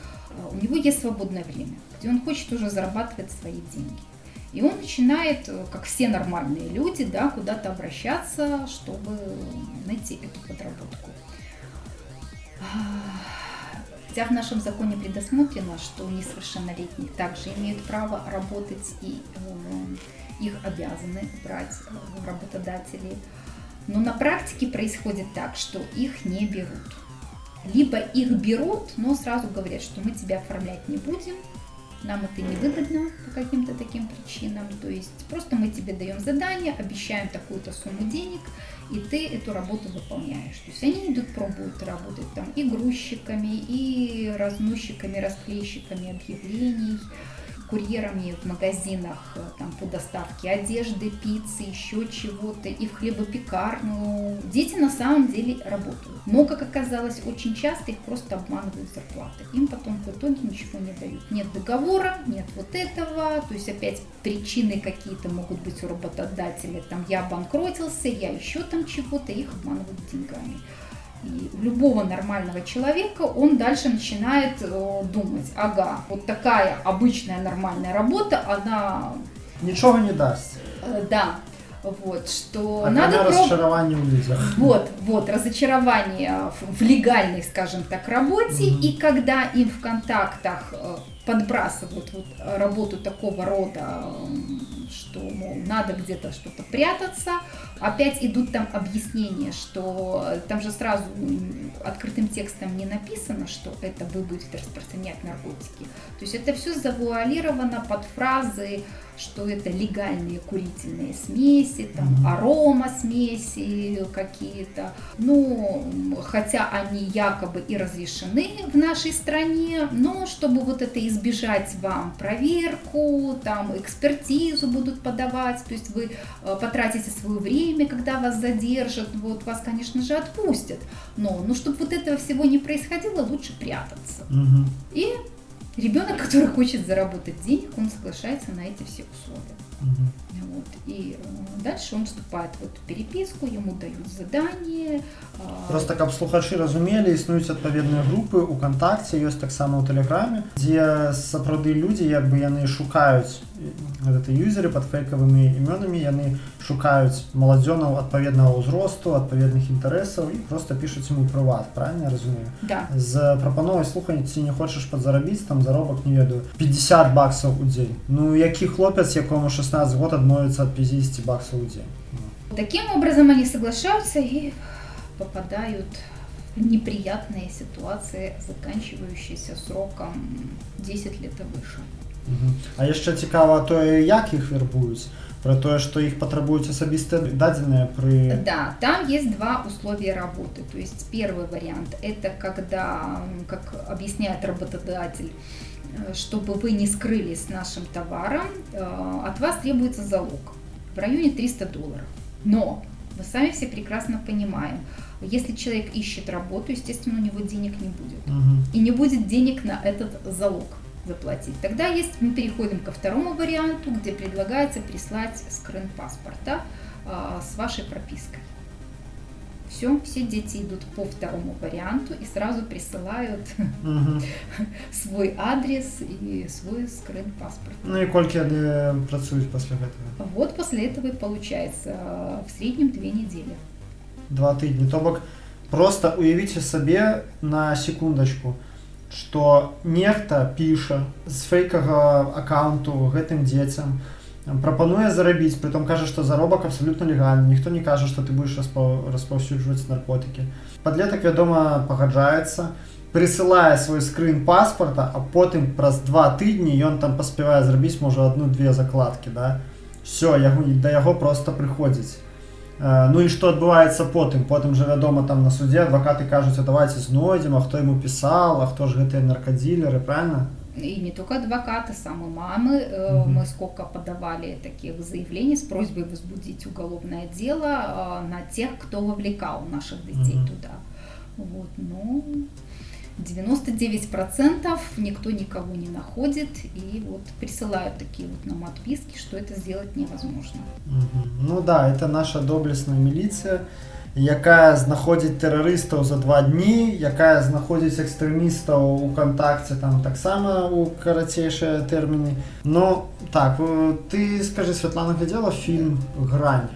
у него есть свободное время, где он хочет уже зарабатывать свои деньги. И он начинает, как все нормальные люди, да, куда-то обращаться, чтобы найти эту подработку. Хотя в нашем законе предусмотрено, что несовершеннолетние также имеют право работать, и их обязаны брать работодатели. Но на практике происходит так, что их не берут. Либо их берут, но сразу говорят, что мы тебя оформлять не будем, нам это невыгодно по каким-то таким причинам. То есть просто мы тебе даем задание, обещаем такую-то сумму денег, и ты эту работу выполняешь. То есть они идут, пробуют работать там и грузчиками, и разносчиками, расклейщиками объявлений, курьерами в магазинах там, по доставке одежды, пиццы, еще чего-то, и в хлебопекарню. Дети на самом деле работают. Но, как оказалось, очень часто их просто обманывают зарплаты. Им потом в итоге ничего не дают. Нет договора, нет вот этого. То есть опять причины какие-то могут быть у работодателя. Там я обанкротился, я еще там чего-то, их обманывают деньгами. И у любого нормального человека он дальше начинает думать, ага, вот такая обычная нормальная работа, она... Ничего не даст. Да, вот, что а надо разочарование в людях. Вот, разочарование в легальной, скажем так, работе, и когда им в контактах подбрасывают вот работу такого рода, что, мол, надо где-то что-то прятаться, опять идут там объяснения, что там же сразу открытым текстом не написано, что это вы будете распространять наркотики. То есть это все завуалировано под фразы, что это легальные курительные смеси, там арома смеси какие-то. Ну, хотя они якобы и разрешены в нашей стране, но чтобы вот это избежать вам проверку, там экспертизу будут подавать, то есть вы потратите свое время, когда вас задержат, вот вас, конечно же, отпустят, но чтобы вот этого всего не происходило, лучше прятаться. И ребенок, который хочет заработать денег, он соглашается на эти все условия. Вот. И дальше он вступает в эту переписку, ему дают задание. Просто каб слухачы разумелі, існуюць адпаведныя групы ў кантакце, ёсць таксама ў тэлеграме, дзе сапраўды людзі, як бы яны шукаюць гэты юзеры пад фейкавымі імёнамі, яны шукаюць маладзёнаў адпаведнага ўзросту, адпаведных інтарэсаў і просто пішуць ему прыват, правильно я разумею? Да. З прапановай, слухай, ці не хочаш падзарабіць, там заробак, не ведаю, $50 у дзень. Ну, які хлопец, якому 16 год адмовіцца ад $50 у дзень? Таким образом они соглашаются и попадают в неприятные ситуации, заканчивающиеся сроком 10 лет и выше. А яшчэ цікава тое, як іх вербуюць, про тое, што іх патрабуюць асабістыя дадзеныя пры... Да, там есть два условия работы. То есть первый вариант – это когда, как объясняет работодатель, чтобы вы не скрылись с нашим товаром, от вас требуется залог в районе $300. Но мы сами все прекрасно понимаем, если человек ищет работу, естественно, у него денег не будет. И не будет денег на этот залог заплатить. Тогда мы переходим ко второму варианту, где предлагается прислать скрин паспорта с вашей пропиской. Все дети идут по второму варианту и сразу присылают свой адрес и свой скрин паспорт. Ну и колькі яны працуюць пасля гэтага? Вот после этого и получается в среднем 2 недели. 2 тыдні. То бок просто уявіце сабе на секундочку, што нехта піша з фейкага аккаунту гэтым дзецям, прапануе зарабіць, притом кажа, што заробак абсалютна легальны, ніхто не кажа, што ты будзеш распаўсюджваць наркотыкі. Падлетак, вядома, пагаджаецца, прысылае свой скрын паспарта, а потым праз 2 тыдні ён там паспявае зрабіць, можа, 1-2 закладкі, да? Всё, да яго проста прыходзіць. Ну і што адбываецца потым? Потым жа, вядома, там на судзе адвакаты кажуць, а давайте знойдзем, а хто яму пісаў, а хто ж гэтыя наркадзілеры, правильно? И не только адвокаты, самые мамы. Мы сколько подавали таких заявлений с просьбой возбудить уголовное дело на тех, кто вовлекал наших детей туда. Вот, ну, 99% никто никого не находит, и вот присылают такие вот нам отписки, что это сделать невозможно. Ну да, это наша доблесная милиция, якая знаходзіць тэрарыстаў за 2 дні, якая знаходзіць экстрэмістаў у кантакце там таксама у карацейшыя тэрміны. Ну, так, ты, скажи, Святлана, глядела фильм «Грань»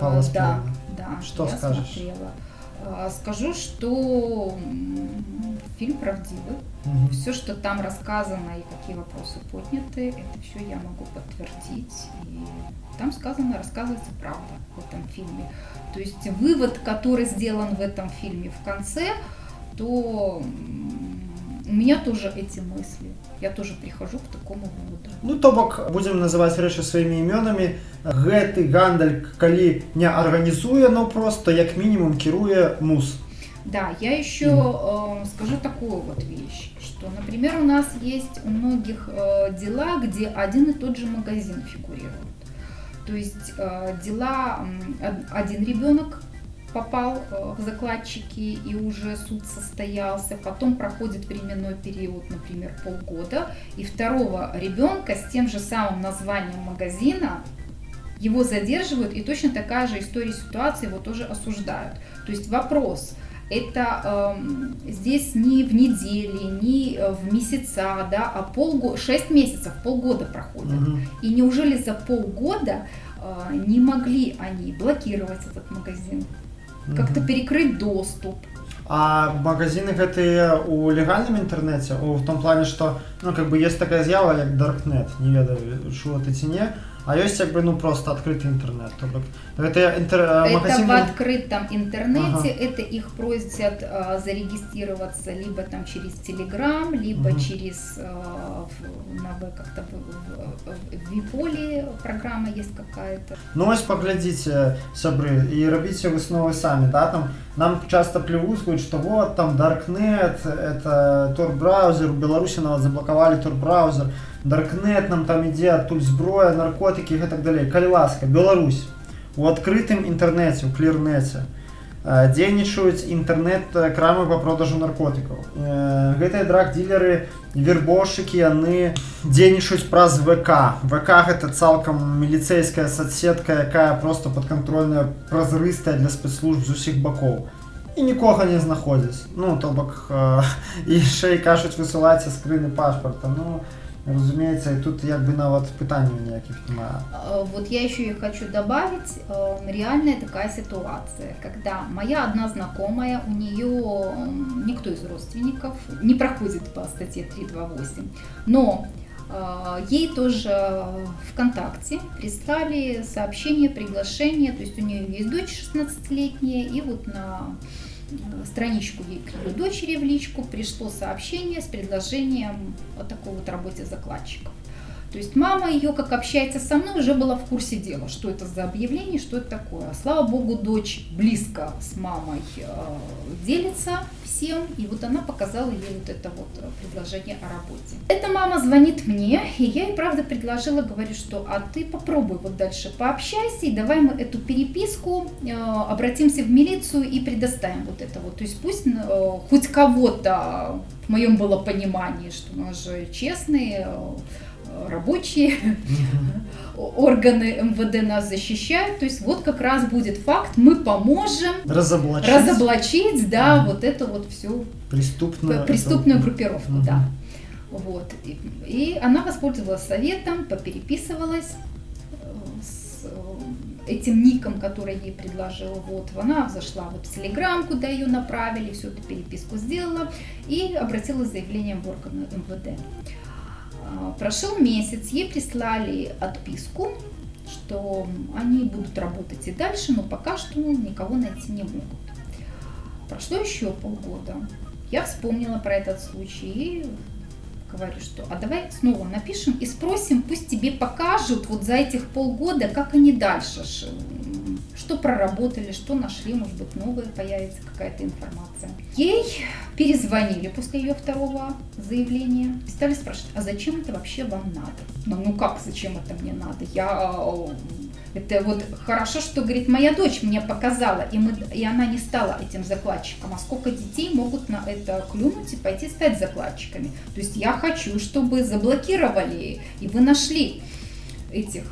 Павла Спилина? Да, что я скажешь? Смотрела. Скажу, что фильм правдивый. Все, что там рассказано и какие вопросы подняты, это все я могу подтвердить. И там рассказывается правда в этом фильме. То есть вывод, который сделан в этом фильме в конце, то у меня тоже эти мысли. Я тоже прихожу к такому выводу. Ну, то бок, будем называть рэчы сваімі імёнамі. Гэты гандаль, калі не арганізуе, но просто як мінімум кіруе МУС. Да, я еще скажу такую вот вещь, что, например, у нас есть у многих дела, где один и тот же магазин фигурирует. То есть дела, один ребенок попал в закладчики, и уже суд состоялся, потом проходит временной период, например, полгода, и второго ребенка с тем же самым названием магазина его задерживают, и точно такая же история ситуации его тоже осуждают. То есть вопрос, это здесь не в недели, не в месяца, да, а 6 месяцев, полгода проходит. И неужели за полгода не могли они блокировать этот магазин, как-то перекрыть доступ? А магазины гэтыя у легальным интернете, в том плане, что, ну, как бы есть такая з'ява, як Darknet, не ведаю, чула ты ці не, а есть как бы, ну, просто открытый интернет. Это магазины... в открытом интернете, это их просят зарегистрироваться либо там через Telegram, либо через как-то в Виполе программа есть какая-то. Ну, ось поглядите, сябры, и робите высновы сами, да, там нам часто плевускают, что вот там Darknet, это Tor-браузер, в Беларуси нават заблокавалі Tor-браузер, Darknet нам там ідзе, адтуль зброя, наркотики и так далее. Калі ласка, Беларусь, у открытым интернете, у клірнеце дзейнічаюць інтэрнэт-крамы по продажу наркотикаў. Гэтыя драг-дилеры, вербовшчыкі, яны дзейнічаюць праз ВК. ВК гэта цалкам міліцэйская соцсетка, якая просто падкантрольная, празрыстая для спецслужб з усіх бакоў. І нікога не знаходзіць. Ну, то бок, і яшчэ і кажуць, высылайце скрыны пашпарта. Ну, разумеется, и тут как бы нават пытаний никаких немає. Вот я еще и хочу добавить, реальная такая ситуация, когда моя одна знакомая, у нее никто из родственников не проходит по статье 328, но ей тоже ВКонтакте прислали сообщение, приглашение, то есть у нее есть дочь 16-летняя, и вот на страничку ей к ее дочери в личку пришло сообщение с предложением о такой вот работе закладчиков. То есть мама ее, как общается со мной, уже была в курсе дела, что это за объявление, что это такое. Слава богу, дочь близко с мамой делится всем, и вот она показала ей вот это вот предложение о работе. Эта мама звонит мне, и я ей, правда, предложила, говорю, что а ты попробуй вот дальше пообщайся, и давай мы эту переписку обратимся в милицию и предоставим вот это вот. То есть пусть хоть кого-то, в моем было понимание, что у нас же честные, рабочие органы МВД нас защищают, то есть вот как раз будет факт, мы поможем разоблачить, да, вот эту вот всю преступную группировку, да. Вот. И она воспользовалась советом, попереписывалась с этим ником, который ей предложил. Вот. Она зашла вот в Telegram, куда ее направили, всю эту переписку сделала и обратилась с заявлением в органы МВД. Прошел месяц, ей прислали отписку, что они будут работать и дальше, но пока что никого найти не могут. Прошло еще полгода. Я вспомнила про этот случай и говорю, что а давай снова напишем и спросим, пусть тебе покажут вот за этих полгода, как они дальше, что проработали, что нашли, может быть, новая появится какая-то информация. Ей перезвонили после ее второго заявления и стали спрашивать, а зачем это вообще вам надо? Ну как, зачем это мне надо? Это вот хорошо, что, говорит, моя дочь мне показала, и она не стала этим закладчиком. А сколько детей могут на это клюнуть и пойти стать закладчиками? То есть я хочу, чтобы заблокировали, и вы нашли этих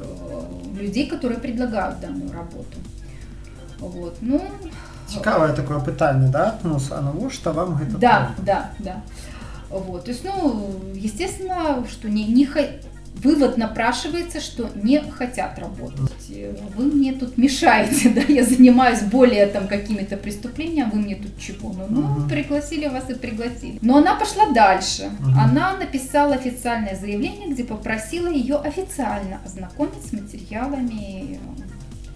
людей, которые предлагают данную работу. Вот, ну... Цікаве такое питання, да? Ну, а навошта вам гэта? Да. Вот, то есть, ну, естественно, что вывод напрашивается, что не хотят работать. Вы мне тут мешаете, да, я занимаюсь более там какими-то преступлениями, а вы мне тут чего? Пригласили вас и пригласили. Но она пошла дальше. Она написала официальное заявление, где попросила ее официально ознакомить с материалами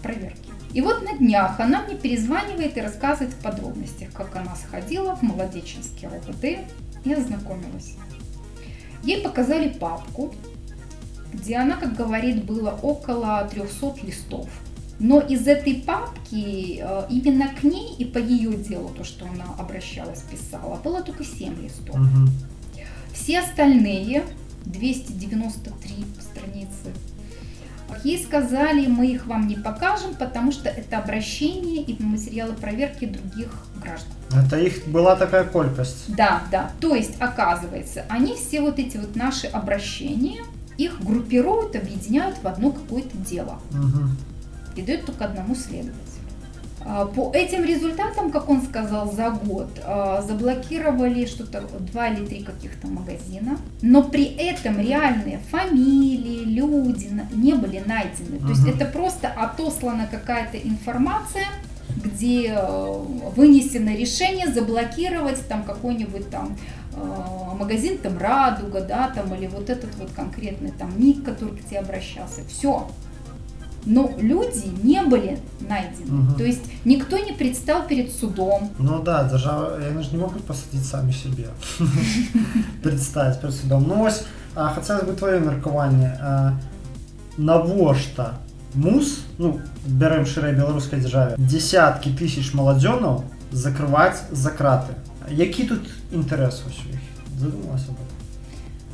проверки. И вот на днях она мне перезванивает и рассказывает в подробностях, как она сходила в Молодеченский РОВД и ознакомилась. Ей показали папку, где она, как говорит, было около 300 листов. Но из этой папки именно к ней и по ее делу, то, что она обращалась, писала, было только 7 листов. Все остальные, 293 страницы, ей сказали, мы их вам не покажем, потому что это обращение и материалы проверки других граждан. Это их была такая колькость? Да. То есть, оказывается, они все вот эти вот наши обращения, их группируют, объединяют в одно какое-то дело. И дают только одному следователю. По этим результатам, как он сказал, за год заблокировали что-то 2 или 3 каких-то магазина, но при этом реальные фамилии, люди не были найдены. То есть это просто отослана какая-то информация, где вынесено решение заблокировать там какой-нибудь там магазин там «Радуга», да, там, или вот этот вот конкретный там ник, который к тебе обращался. Все. Но люди не были найдены. То есть никто не предстал перед судом. Ну да, держава, они же не могут посадить сами себе. Представить перед судом. Ну ось, хотелось бы твое меркаванне. Навошта мус, ну, берем шире белорусской державе, десятки тысяч молодёнов закрывать за краты. Який тут интерес у всех? Задумалась об этом?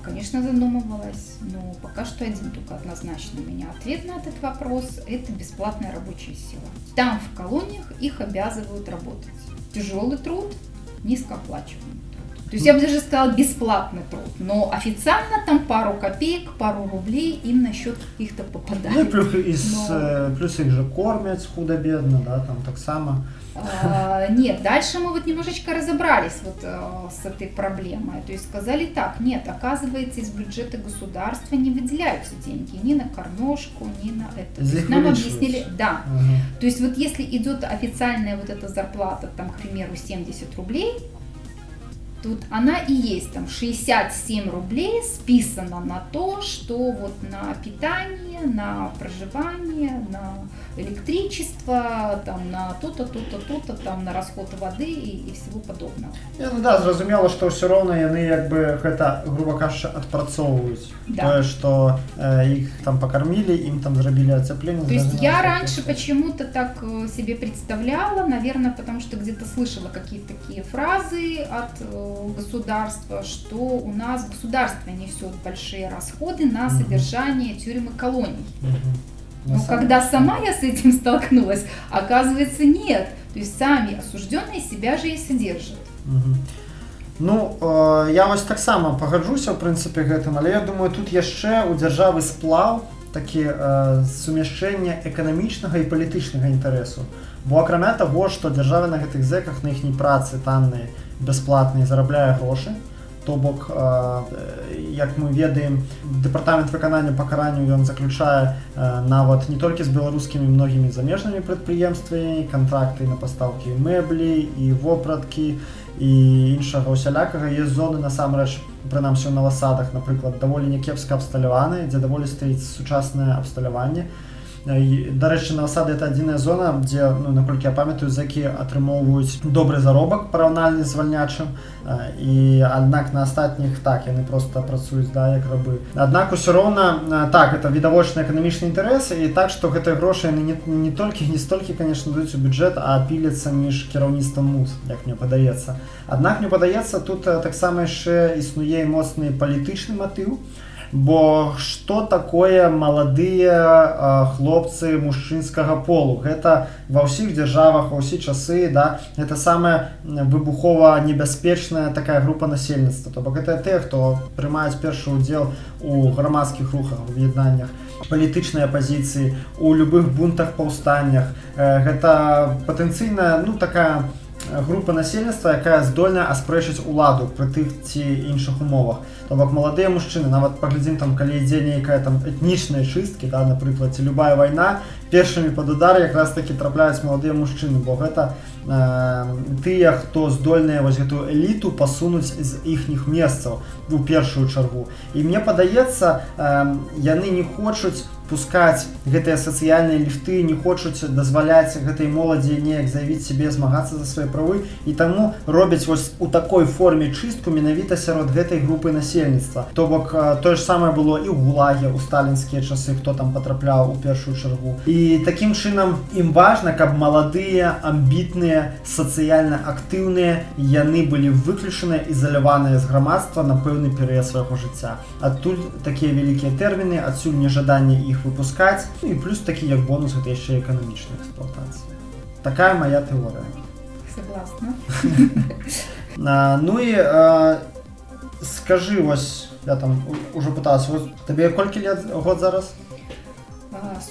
Конечно, задумывалась, но пока что один только однозначно у меня ответ на этот вопрос – это бесплатная рабочая сила. Там, в колониях, их обязывают работать. Тяжелый труд, низкооплачиваемый труд. То есть я бы даже сказала бесплатный труд, но официально там пару копеек, пару рублей им на счет каких-то попадает. Ну и плюс их же кормят худо-бедно, да, там так само. Нет, дальше мы вот немножечко разобрались вот с этой проблемой. То есть сказали так, нет, оказывается, из бюджета государства не выделяются деньги ни на кормежку, ни на это. То есть нам объяснили, да. То есть вот если идет официальная вот эта зарплата, там, к примеру, 70 рублей, тут она и есть, там 67 рублей списано на то, что вот на питание, на проживание, на электричество, там на то-то, то-то, то-то, там на расход воды и всего подобного. Ну да, зразумела, что все равно яны як бы гэта, грубо кажучи, адпрацоўваюць. Да. То, что их там покормили, им там зробили оцепление. То есть я раньше почему-то так себе представляла, наверное, потому что где-то слышала какие-то такие фразы от государства, что у нас государство несет большие расходы на содержание тюрем и колоний. Но когда сама я с этим столкнулась, оказывается, нет. То есть сами осужденные себя же и содержат. Ну, я вось таксама пагаджуся, в прынцыпе, гэтым, але я думаю, тут яшчэ у дзяржавы сплаў такі сумяшчэнне эканамічнага і палітычнага інтарэсу. Бо акрамя таго, што дзяржава на гэтых зэках, на іхняй працы танныя, бясплатныя, зарабляе грошы, то бок, як мы ведаем, дэпартамент выканання пакаранняў ён заключае нават не толькі з беларускімі многімі замежнымі прадпрыемствамі кантракты на пастаўкі мэблі і вопраткі і іншага усялякага. Ёсць зоны насамрэч прынамсі ў навасадах, напрыклад, даволі някепска абсталяваны, дзе даволі стаіць сучаснае абсталяванне. Дарэчы, навасады это адзіная зона, дзе, ну, наколькі я памятаю, зэкі атрымоўваюць добры заробак параўнальны з звальнячым, і аднак на астатніх так, яны проста працуюць, да, як рабы. Аднак усё роўна, так, это відавочны эканамічны інтарэс, і так, што гэтыя грошы яны не столькі, конечно, даюць у бюджэт, а піляцца між кіраўніцтвам МУЗ, як мне падаецца. Аднак мне падаецца, тут таксама яшчэ існуе моцны палітычны матыў. Бо што такое маладыя хлопцы мужчынскага полу? Гэта ва ўсіх дзяржавах, ва ўсе часы, да? Гэта самая выбухова небяспечная такая група насельніцтва. То бок гэта тыя, хто прымаюць першы ўдзел у грамадскіх рухах, у аб'яднаннях, палітычнай апазіцыі, у любых бунтах, паўстаннях. Гэта патэнцыйная, ну, такая група насельніцтва, якая здольная аспрэчыць уладу пры тых ці іншых умовах. То бок маладыя мужчыны, нават паглядзім там, калі ідзе нейкая там этнічныя чысткі, да, напрыклад, ці любая вайна, першымі пад удар якраз такі трапляюць маладыя мужчыны, бо гэта тыя, хто здольныя вось гэтую эліту пасунуць з іхніх месцаў у першую чаргу. І мне падаецца, яны не хочуць пускаць гэтыя сацыяльныя ліфты, не хочуць дазваляць гэтай моладзі неяк заявіць сябе, змагацца за свае правы, і таму робяць вось у такой форме чыстку менавіта сярод гэтай групы насельніцтва. То бок тое ж самае было і ў гулаге, у сталінскія часы, хто там патрапляў у першую чаргу. І такім чынам ім важна, каб маладыя, амбітныя, сацыяльна актыўныя, яны былі выключаныя, ізаляваныя з грамадства на пэўны перыяд свайго жыцця. Адтуль такія вялікія тэрміны, адсюль нежаданне іх выпускаць, ну і плюс такі як бонус, гэта яшчэ эканамічная эксплуатацыя. Такая моя тэорыя. Согласна. Ну і скажи, вось, я там уже пыталась, вот табе колькі год зараз?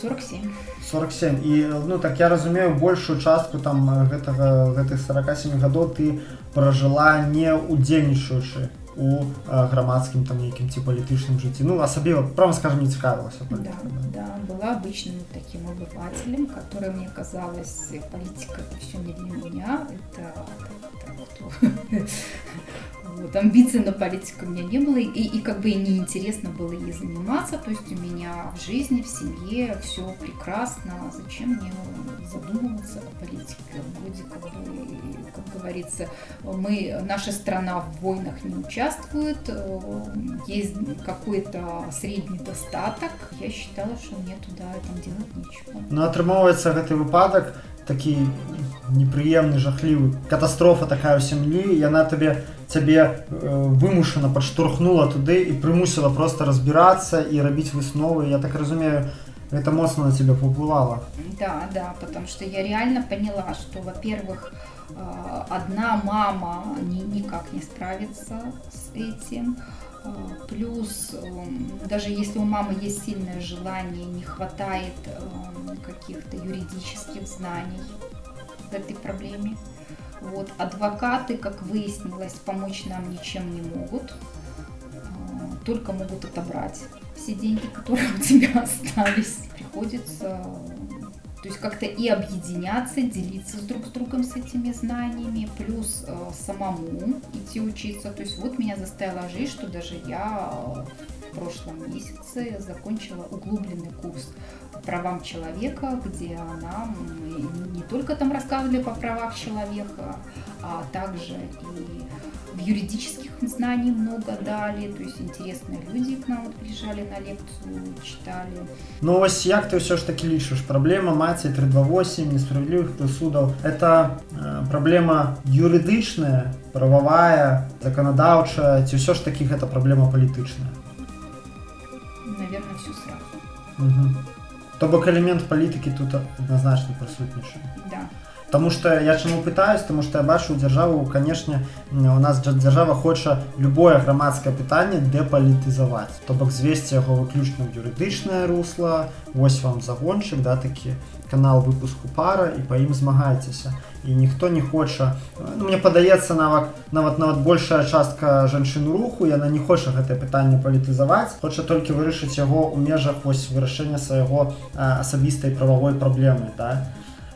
47. 47. І, ну, так я разумею, большую частку там гэтых 47 гадоў ты пражыла не удзельнічаючы у грамадскім там нейкім ці палітычным жыцці. Ну, асабіва, прямо скажем, не цікавілася палітикой. Да, была обычным таким обывателем, который, мне казалось, политика это все не для меня, это вот, амбиций на политику у меня не было, и как бы неинтересно было ей заниматься, то есть у меня в жизни, в семье все прекрасно, зачем мне задумываться о политике? Вроде как говорится, наша страна в войнах не участвует, есть какой-то средний достаток, я считала, что мне туда там делать нечего. Ну, атрымоўваецца гэты выпадак, такі непрыемны, жахлівы, катастрофа такая ў сям'і, яна цябе вымушана падштурхнула туды і прымусіла просто разбирацца і рабіць высновы. Я так разумею, это моцна на тебя повлияло. Да, потому что я реально поняла, что, во-первых, одна мама никак не справится с этим. Плюс, даже если у мамы есть сильное желание, не хватает каких-то юридических знаний в этой проблеме. Вот. Адвокаты, как выяснилось, помочь нам ничем не могут, только могут отобрать все деньги, которые у тебя остались. Приходится, то есть как-то и объединяться, делиться друг с другом с этими знаниями, плюс самому идти учиться. То есть вот меня заставила жизнь, что даже я в прошлом месяце закончила углубленный курс по правам человека, где нам не только там рассказывали по правам человека, а также и в юридических знаний много дали, то есть интересные люди к нам вот приезжали на лекцию, читали. Ну ось як ты все ж таки лічыш? Праблема маці 328, несправедливых прысудаў, это праблема юрыдычная, прававая, заканадаўчая, ці ўсё ж таки гэта праблема палітычная? Наверное, все сразу. Угу. То бок элемент палітыкі тут адназначна прысутнічае. Да. Потому что я чаму пытаюсь, потому что я бачу дзяржаву, конечно, у нас дзяржава хоча любое грамадскае пытанне дэпалітызаваць. То бок звесці яго выключна ў юрыдычнае русло, вось вам загончык, да, такі канал выпуску пара, і па ім змагайцеся. І ніхто не хоча, ну, мне падаецца, нават большая частка жанчын руху, яна не хоча гэтае пытанне палітызаваць, хоча толькі вырашыць яго ў межах вось вырашэння свайго асабістай прававой праблемы, да.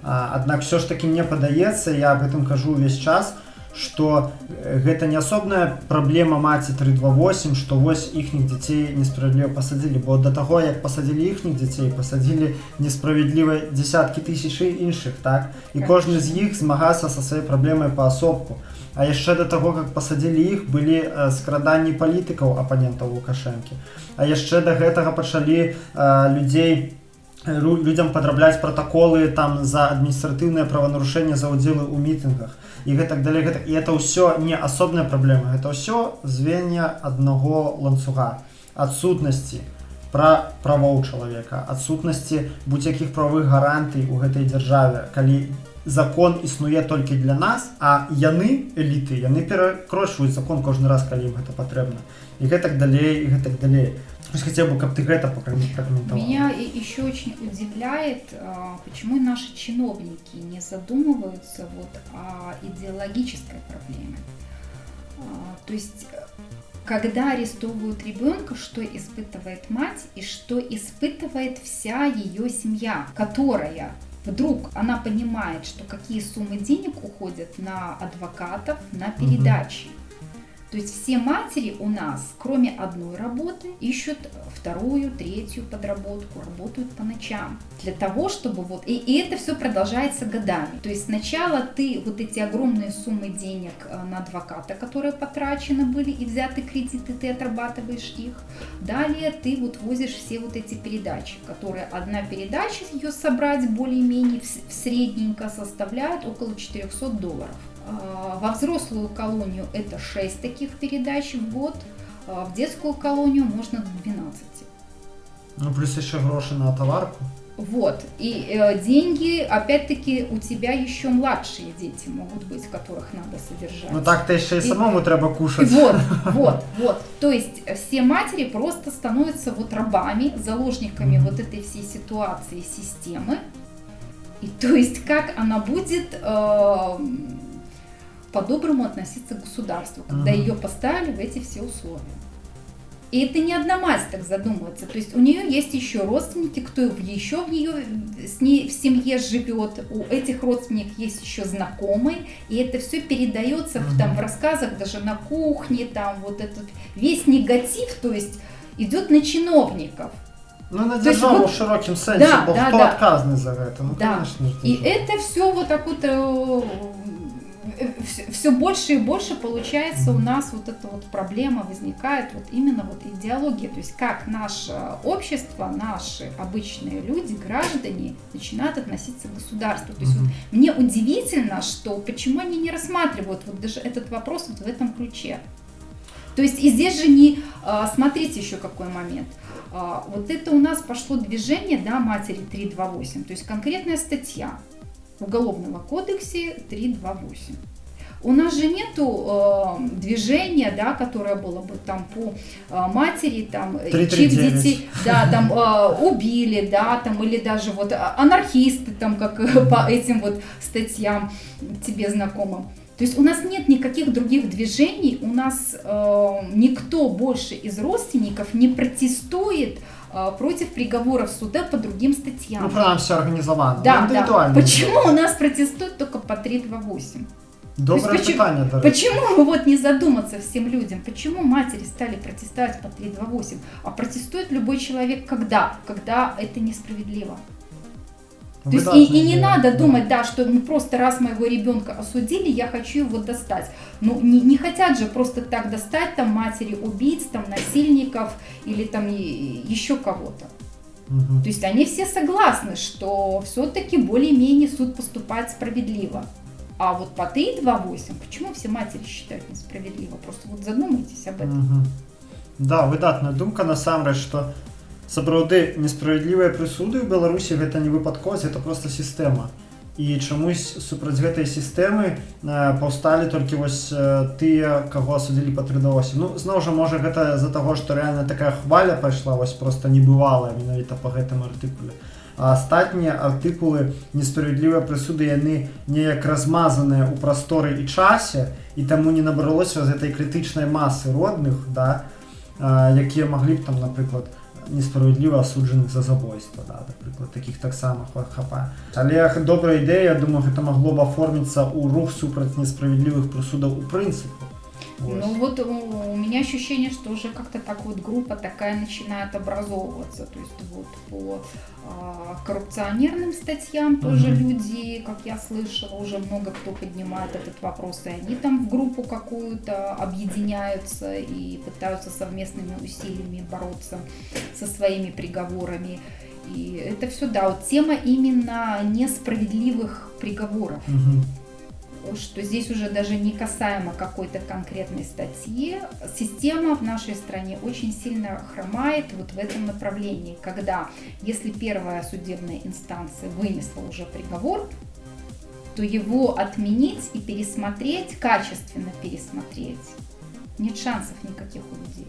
Аднак все ж таки мне падаецца, я об этом кажу увесь час, што гэта не асобная праблема маці 328, што вось іхніх дзяцей несправядліва пасадзілі, бо да таго, як пасадзілі іхніх дзяцей, пасадзілі несправядліва дзесяткі тысяч іншых, так? І кожны з іх змагаецца са сваёй праблемай паасобку. А яшчэ да таго, як пасадзілі іх, былі скраданні палітыкаў апанентаў Лукашэнкі. А яшчэ да гэтага пачалі людзям падрабляць пратаколы там за адміністратыўнае праванарушэнне за ўдзелы ў мітынгах і гэтак далей. І это ўсё не асобная праблема, гэта ўсё звенья аднаго ланцуга, адсутнасці правоў чалавека, адсутнасці будь-якіх правовых гарантый у гэтай дзяржаве, калі закон існуе толькі для нас, а яны, эліты, яны перакрочваюць закон кожны раз, калі ім гэта патрэбна. И гэтак далей, и гэтак далей. Хотел бы, как ты это прокомментовал. Меня еще очень удивляет, почему наши чиновники не задумываются о идеологической проблеме. То есть, когда арестовывают ребенка, что испытывает мать и что испытывает вся ее семья, которая вдруг она понимает, что какие суммы денег уходят на адвокатов, на передачи. То есть все матери у нас, кроме одной работы, ищут вторую, третью подработку, работают по ночам. Для того, чтобы И это все продолжается годами. То есть сначала ты эти огромные суммы денег на адвоката, которые потрачены были и взяты кредиты, ты отрабатываешь их. Далее ты возишь все эти передачи, которые одна передача, ее собрать более-менее средненько составляет около $400. Во взрослую колонию это 6 таких передач в год, в детскую колонию можно до 12. Ну, плюс еще гроши на товарку. И деньги, опять-таки, у тебя еще младшие дети могут быть, которых надо содержать. Ну так-то еще и самому треба кушать. То есть все матери просто становятся рабами, заложниками этой всей ситуации, системы. И то есть как она будет по-доброму относиться к государству, когда ее поставили в эти все условия. И это не одна мать так задумывается. То есть у нее есть еще родственники, кто еще с ней в семье живет. У этих родственников есть еще знакомые. И это все передается в рассказах даже на кухне. Этот весь негатив, то есть идет на чиновников. Ну, на державу в широком сенсе, бо кто отказный за это? Ну, конечно. И это все все больше и больше получается у нас эта проблема возникает, именно идеология, то есть как наше общество, наши обычные люди, граждане начинают относиться к государству. То есть мне удивительно, что почему они не рассматривают даже этот вопрос в этом ключе. То есть и здесь же не... Смотрите еще какой момент. Это у нас пошло движение, матери 328, то есть конкретная статья в Уголовного кодексе 328. У нас же нету движения, которое было бы по матери, чьих детей убили, или даже анархисты, как по этим статьям тебе знакомым. То есть у нас нет никаких других движений, у нас никто больше из родственников не протестует против приговоров суда по другим статьям. Ну, правда, все организовано. Да. Почему у нас протестуют только по 328? Доброе питание, почему не задуматься всем людям, почему матери стали протестовать по 328, а протестует любой человек когда это несправедливо. То есть и не надо думать, что просто раз моего ребенка осудили, я хочу его достать. Ну, не хотят же просто так достать матери убийц, насильников или еще кого-то. То есть они все согласны, что все-таки более-менее суд поступает справедливо. А по 328, почему все матери считают несправедливо? Просто задумайтесь об этом. Да, выдатная думка, насамрэч, што сапраўды несправядлівыя прысуды ў Беларусі гэта не выпадковасць, гэта просто сістэма. І чамусь супраць гэтай сістэмы паўсталі толькі тыя, каго асудзілі па 328. Ну, зноў жа, можа, гэта з-за таго, што рэальна такая хваля пайшла, просто небывалая менавіта па гэтым артыкуле. А астатнія артыкулы несправядлівыя прысуды, яны неяк размазаныя ў прасторы і часе, і таму не набралося з гэтай крытычнай масы родных, якія маглі б напрыклад, несправедливо асуджаных за забойства, да, наприклад, таких так само хапае. Але добрая ідэя, я думаю, гэта магло б аформіцца ў рух супраць несправедливых прысудаў у прынцыпе. Ну вот у меня ощущение, что уже как-то так вот группа такая начинает образовываться. То есть вот по коррупционерным статьям тоже люди, как я слышала, уже много кто поднимает этот вопрос, и они там в группу какую-то объединяются и пытаются совместными усилиями бороться со своими приговорами. И это все, да, вот тема именно несправедливых приговоров. Что здесь уже даже не касаемо какой-то конкретной статьи, система в нашей стране очень сильно хромает вот в этом направлении, когда если первая судебная инстанция вынесла уже приговор, то его отменить и пересмотреть, качественно пересмотреть, нет шансов никаких у людей.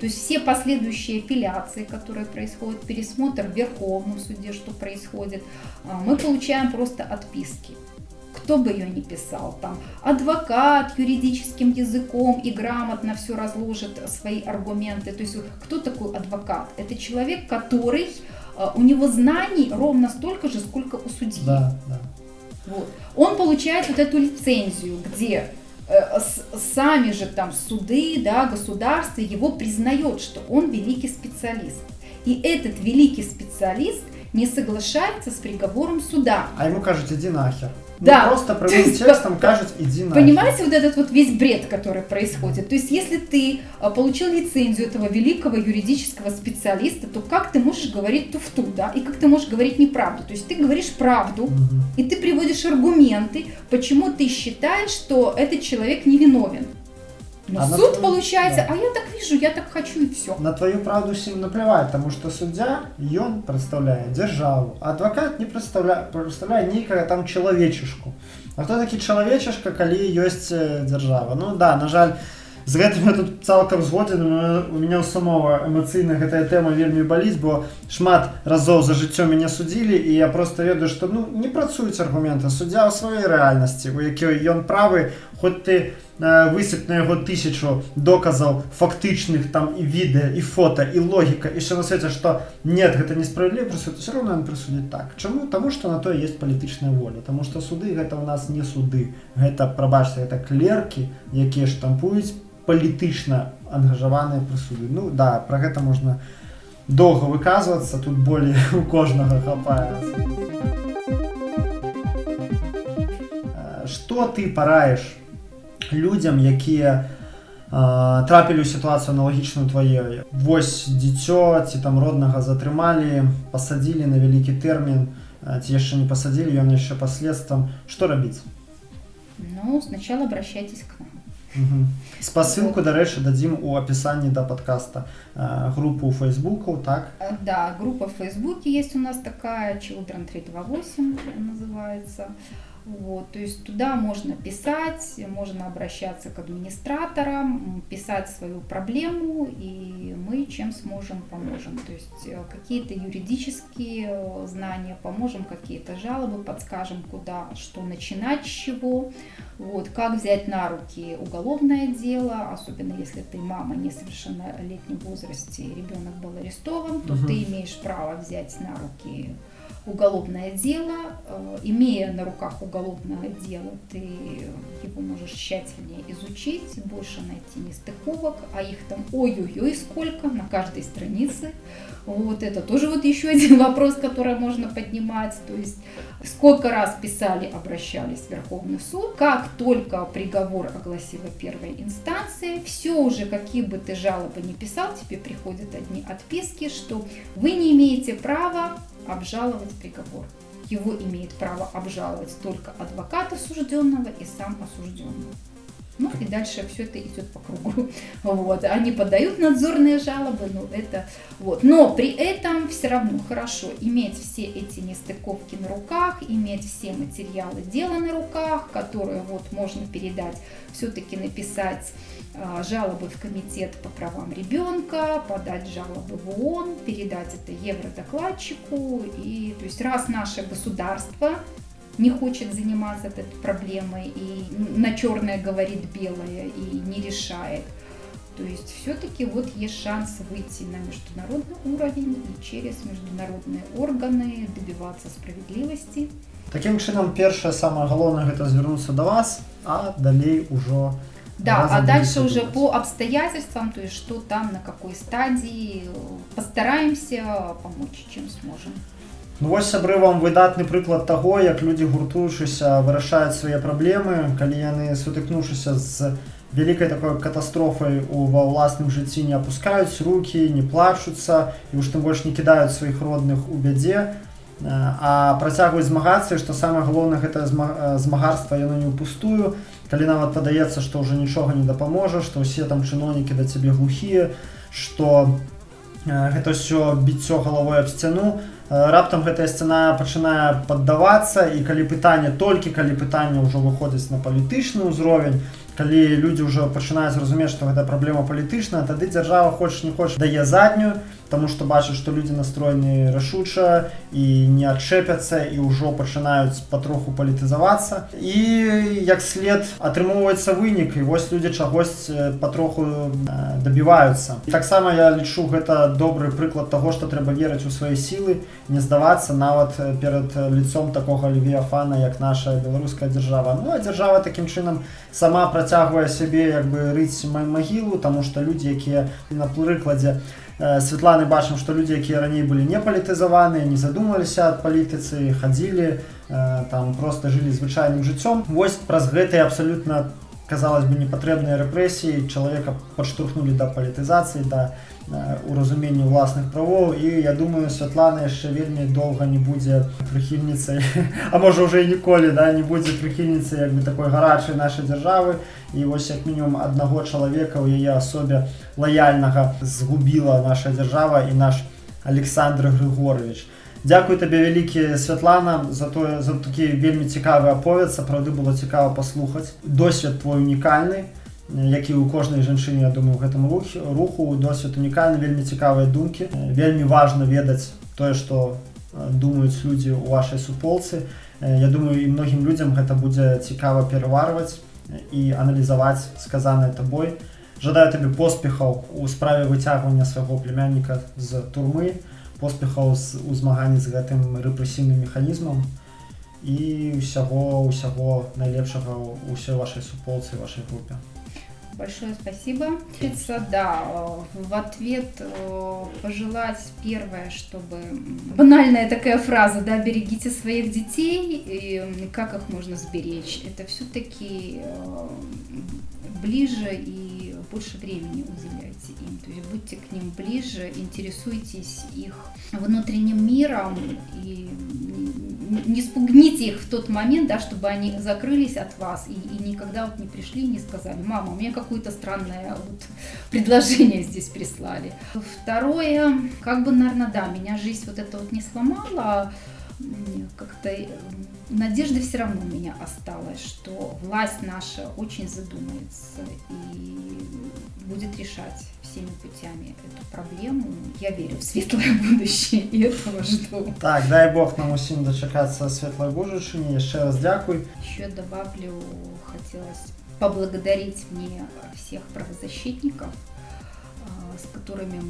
То есть все последующие апелляции, которые происходят, пересмотр в Верховном суде, что происходит, мы получаем просто отписки. Кто бы ее ни писал, там адвокат юридическим языком и грамотно все разложит свои аргументы. То есть кто такой адвокат? Это человек, который, у него знаний ровно столько же, сколько у судьи. Да, да. Вот. Он получает вот эту лицензию, где сами же там суды, да, государство его признает, что он великий специалист. И этот великий специалист не соглашается с приговором суда. А ему кажут, иди нахер. Да. Просто прямым текстом кажут, иди нахер. Понимаете, вот этот вот весь бред, который происходит. То есть, если ты получил лицензию этого великого юридического специалиста, то как ты можешь говорить туфту, да? И как ты можешь говорить неправду? То есть, ты говоришь правду, и ты приводишь аргументы, почему ты считаешь, что этот человек невиновен. Но суд получается, да. А я так вижу, я так хочу и все. На твою правду всем наплевать, потому что судья, он представляет державу, а адвокат не представляет некого там человечешку. А кто таки человечешка, коли есть держава? Ну да, на жаль, з гэтым я тут цалкам згоден, у меня у самого эмоцыйна гэтая тэма вельмі баліць, бо шмат разоў за жыццё мяне судзілі, і я просто ведаю, што не працуюць аргументы. Суддзя ў сваёй рэальнасці, у якой ён правы, хоць ты высып на яго 1000 доказаў фактычных, там і відэа, і фота, і логіка, і ўсё на свеце, што нет, гэта несправедліва прысудзіць, все равно ён прысудзіць так. Чаму? Таму што на то ёсць палітычная воля. Таму што суды гэта ў нас не суды. Гэта, прабачце, гэта клеркі, якія штампуюць палітычна ангажаваныя прысуды. Ну да, пра гэта можна доўга выказвацца, тут болей у кожнага хапае. Што ты параеш людзям, якія трапілі ў сітуацыю аналагічную тваёй? Вось дзіцё ці там роднага затрымалі, пасадзілі на вялікі тэрмін, ці яшчэ не пасадзілі, ён яшчэ пад следствам. Што рабіць? Ну, сначала обращайтесь к нам. Спасылку, дарэчы, дадзім у апісанні да подкаста. Группу у Фейсбуку, так? Да, группа в Фейсбуке есть у нас такая, Children 328 называется. Вот, то есть туда можно писать, можно обращаться к администраторам, писать свою проблему, и мы чем сможем, поможем. То есть какие-то юридические знания поможем, какие-то жалобы подскажем, куда, что начинать, с чего, вот, как взять на руки уголовное дело, особенно если ты мама несовершеннолетнем возрасте, ребенок был арестован, то ты имеешь право взять на руки уголовное дело. Имея на руках уголовное дело, ты его можешь тщательнее изучить, больше найти нестыковок, а их там ой-ой-ой сколько на каждой странице. Вот это тоже вот еще один вопрос, который можно поднимать. То есть сколько раз писали, обращались в Верховный суд, как только приговор огласила первая инстанция, все уже, какие бы ты жалобы ни писал, тебе приходят одни отписки, что вы не имеете права обжаловать приговор. Его имеет право обжаловать только адвокат осужденного и сам осужденный. Ну и дальше все это идет по кругу. Вот. Они подают надзорные жалобы, но при этом все равно хорошо иметь все эти нестыковки на руках, иметь все материалы дела на руках, которые вот можно передать, все-таки написать жалобы в комитет по правам ребенка, подать жалобы в ООН, передать это евродокладчику. И то есть раз наше государство не хочет заниматься этой проблемой и на черное говорит белое и не решает, То есть все-таки вот есть шанс выйти на международный уровень и через международные органы добиваться справедливости. Таким чынам, першае, самае галоўнае, гэта звярнуцца да вас, а далей ужо... Да, а дальше уже по обстоятельствам, то есть что там, на какой стадии, постараемся помочь, чем сможем. Ну вось, сябры, вам выдатны прыклад таго, як людзі, гуртуючыся, вырашаюць свае праблемы, калі яны, сутыкнуўшыся з вялікай такой катастрофай ва ўласным жыцці, не апускаюць рукі, не плачуцца і уж тым больш не кідаюць сваіх родных у бядзе, а працягваюць змагацца, і што самае галоўнае, гэта змагарства, яно не ўпустую, калі нават падаецца, што ўжо нічога не дапаможа, што ўсе там чыноўнікі да цябе глухія, што гэта ўсё біццё галавой аб сцяну, раптам гэтая сцяна пачынае паддавацца, і калі пытанне, толькі калі пытанне ўжо выходзіць на палітычны ўзровень, калі людзі ўжо пачынаюць разумець, што гэта праблема палітычная, тады дзяржава, хочаш не хочаш, дае заднюю, таму што бачыць, што людзі настроены рашуча і не адчэпяцца, і ўжо пачынаюць патроху палітызавацца. І як след атрымоўваецца вынік, і вось людзі чагось патроху дабіваюцца. І таксама я лічу, гэта добры прыклад таго, што трэба верыць у свае сілы, не здавацца нават перад лицом такога левіафана, як наша беларуская дзяржава. Ну а дзяржава такім чынам сама працягвае сябе як бы рыць магілу, таму што людзі, якія на прыкладзе Святланы бачым, што людзі, якія раней былі не палітызаваныя, не задумаліся ад палітыцы, хадзілі, там проста жылі звычайным жыццём. Вось праз гэтыя абсалютна, казалось бы, непатрэбныя рэпрэсіі чалавека падштурхнулі да палітызацыі, да уразумення ўласных правоў, і я думаю, Святлана яшчэ вельмі доўга не будзе прыхільніцай, а можа ўжо і ніколі, да, не будзе прыхільніцай як бы такой гарачай нашай дзяржавы, і вось як мінімум аднаго чалавека ў яе асобе лаяльнага згубіла наша дзяржава і наш Александр Григорович. Дзякуй табе вялікі, Святлана, за такі вельмі цікавы аповед, сапраўды было цікава паслухаць. Досвед твой унікальны, які ў кожнай жанчыне, я думаю, у гэтым руху, досвед унікальны, вельмі цікавыя думкі. Вельмі важна ведаць тое, што думаюць людзі ў вашай суполцы. Я думаю, і многім людзям гэта будзе цікава пераварваць і аналізаваць сказанае табой. Жадаю табе поспехаў у справе выцягвання свайго племянніка з турмы, поспехаў у змаганні з гэтым рэпрэсіўным механізмам і ўсяго найлепшага ў усёй вашай суполцы, вашай групе. Большое спасибо. Да, в ответ пожелать первое, чтобы... Банальная такая фраза, да, берегите своих детей, и как их можно сберечь? Это все-таки ближе и больше времени уделяйте им. То есть будьте к ним ближе, интересуйтесь их внутренним миром и не спугните их в тот момент, да, чтобы они закрылись от вас и никогда вот не пришли и не сказали: мама, у меня какое-то странное вот предложение здесь прислали. Второе, как бы, наверное, да, меня жизнь вот это вот не сломала, как-то надежда все равно у меня осталась, что власть наша очень задумается и будет решать всеми путями эту проблему. Я верю в светлое будущее и этого жду. Так, дай Бог нам усім дочекаться светлой будущей. Еще раз дякуй. Еще добавлю, хотелось поблагодарить мне всех правозащитников, с которыми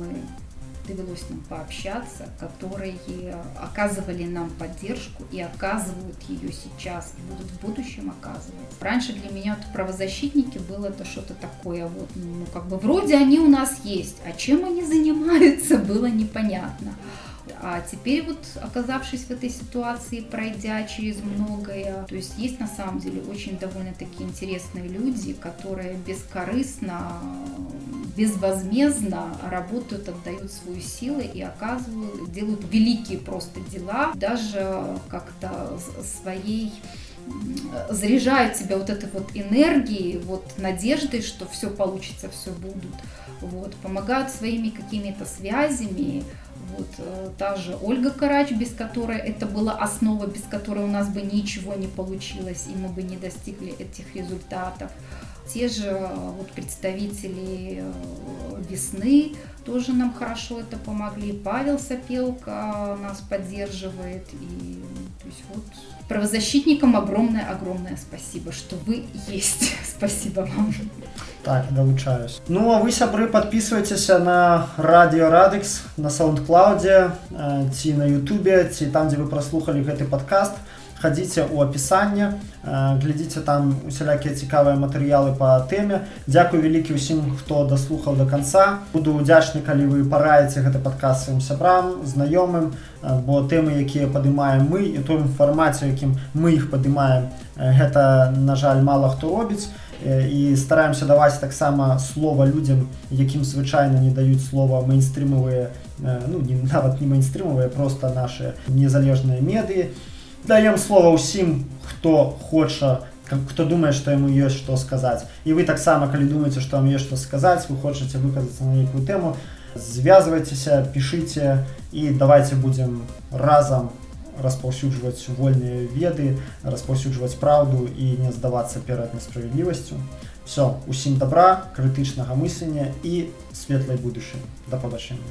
довелось нам пообщаться, которые оказывали нам поддержку и оказывают ее сейчас, и будут в будущем оказывать. Раньше для меня вот правозащитники было это что-то такое, вот, ну, как бы вроде они у нас есть, а чем они занимаются, было непонятно. А теперь вот, оказавшись в этой ситуации, пройдя через многое, то есть есть на самом деле очень довольно-таки интересные люди, которые бескорыстно, безвозмездно работают, отдают свои силы и оказывают, делают великие просто дела, даже как-то своей заряжают тебя вот этой вот энергией, вот надеждой, что все получится, все будут, вот, помогают своими какими-то связями. Вот та же Ольга Карач, без которой это была основа, без которой у нас бы ничего не получилось, и мы бы не достигли этих результатов. Те же вот представители «Весны» тоже нам хорошо это помогли. Павел Сапелко нас поддерживает. И, то есть, вот, правозащитникам огромное-огромное спасибо, что вы есть. Спасибо вам. Так, долучаюсь. Ну, а вы, сябры, подписывайтеся на Радио Радикс на SoundCloud, ці на Ютубе, ці там, дзе вы праслухалі гэты падкаст. Ходите у описанне, глядзіце там усялякія цікавыя матэрыялы па тэме. Дзякуй вялікі ўсім, хто даслухаў до конца. Буду удзячны, калі вы параіце гэты падкаст сваім сябрам, знаёмым, бо тэмы, якія падымаем мы, і тым фармаце, якім мы іх падымаем, гэта, на жаль, мала хто робіць. І стараемся даваць таксама слова людзям, якім звычайна не даюць слова мейнстрымавыя, ну, нават не мейнстрымавыя, проста нашы незалежныя медыі. Даем слова ўсім, хто хоча, хто думае, што яму ёсць што сказаць. І вы таксама, калі думаеце, што вам ёсць што сказаць, вы хочаце выказацца на нейкую тэму, звязвайцеся, пішыце і давайце будзем разам распаўсюджваць вольныя веды, распаўсюджваць праўду і не здавацца перад несправядлівасцю. Всё, усім добра, крытычнага мыслення і светлай будучыні. Да пабачэння.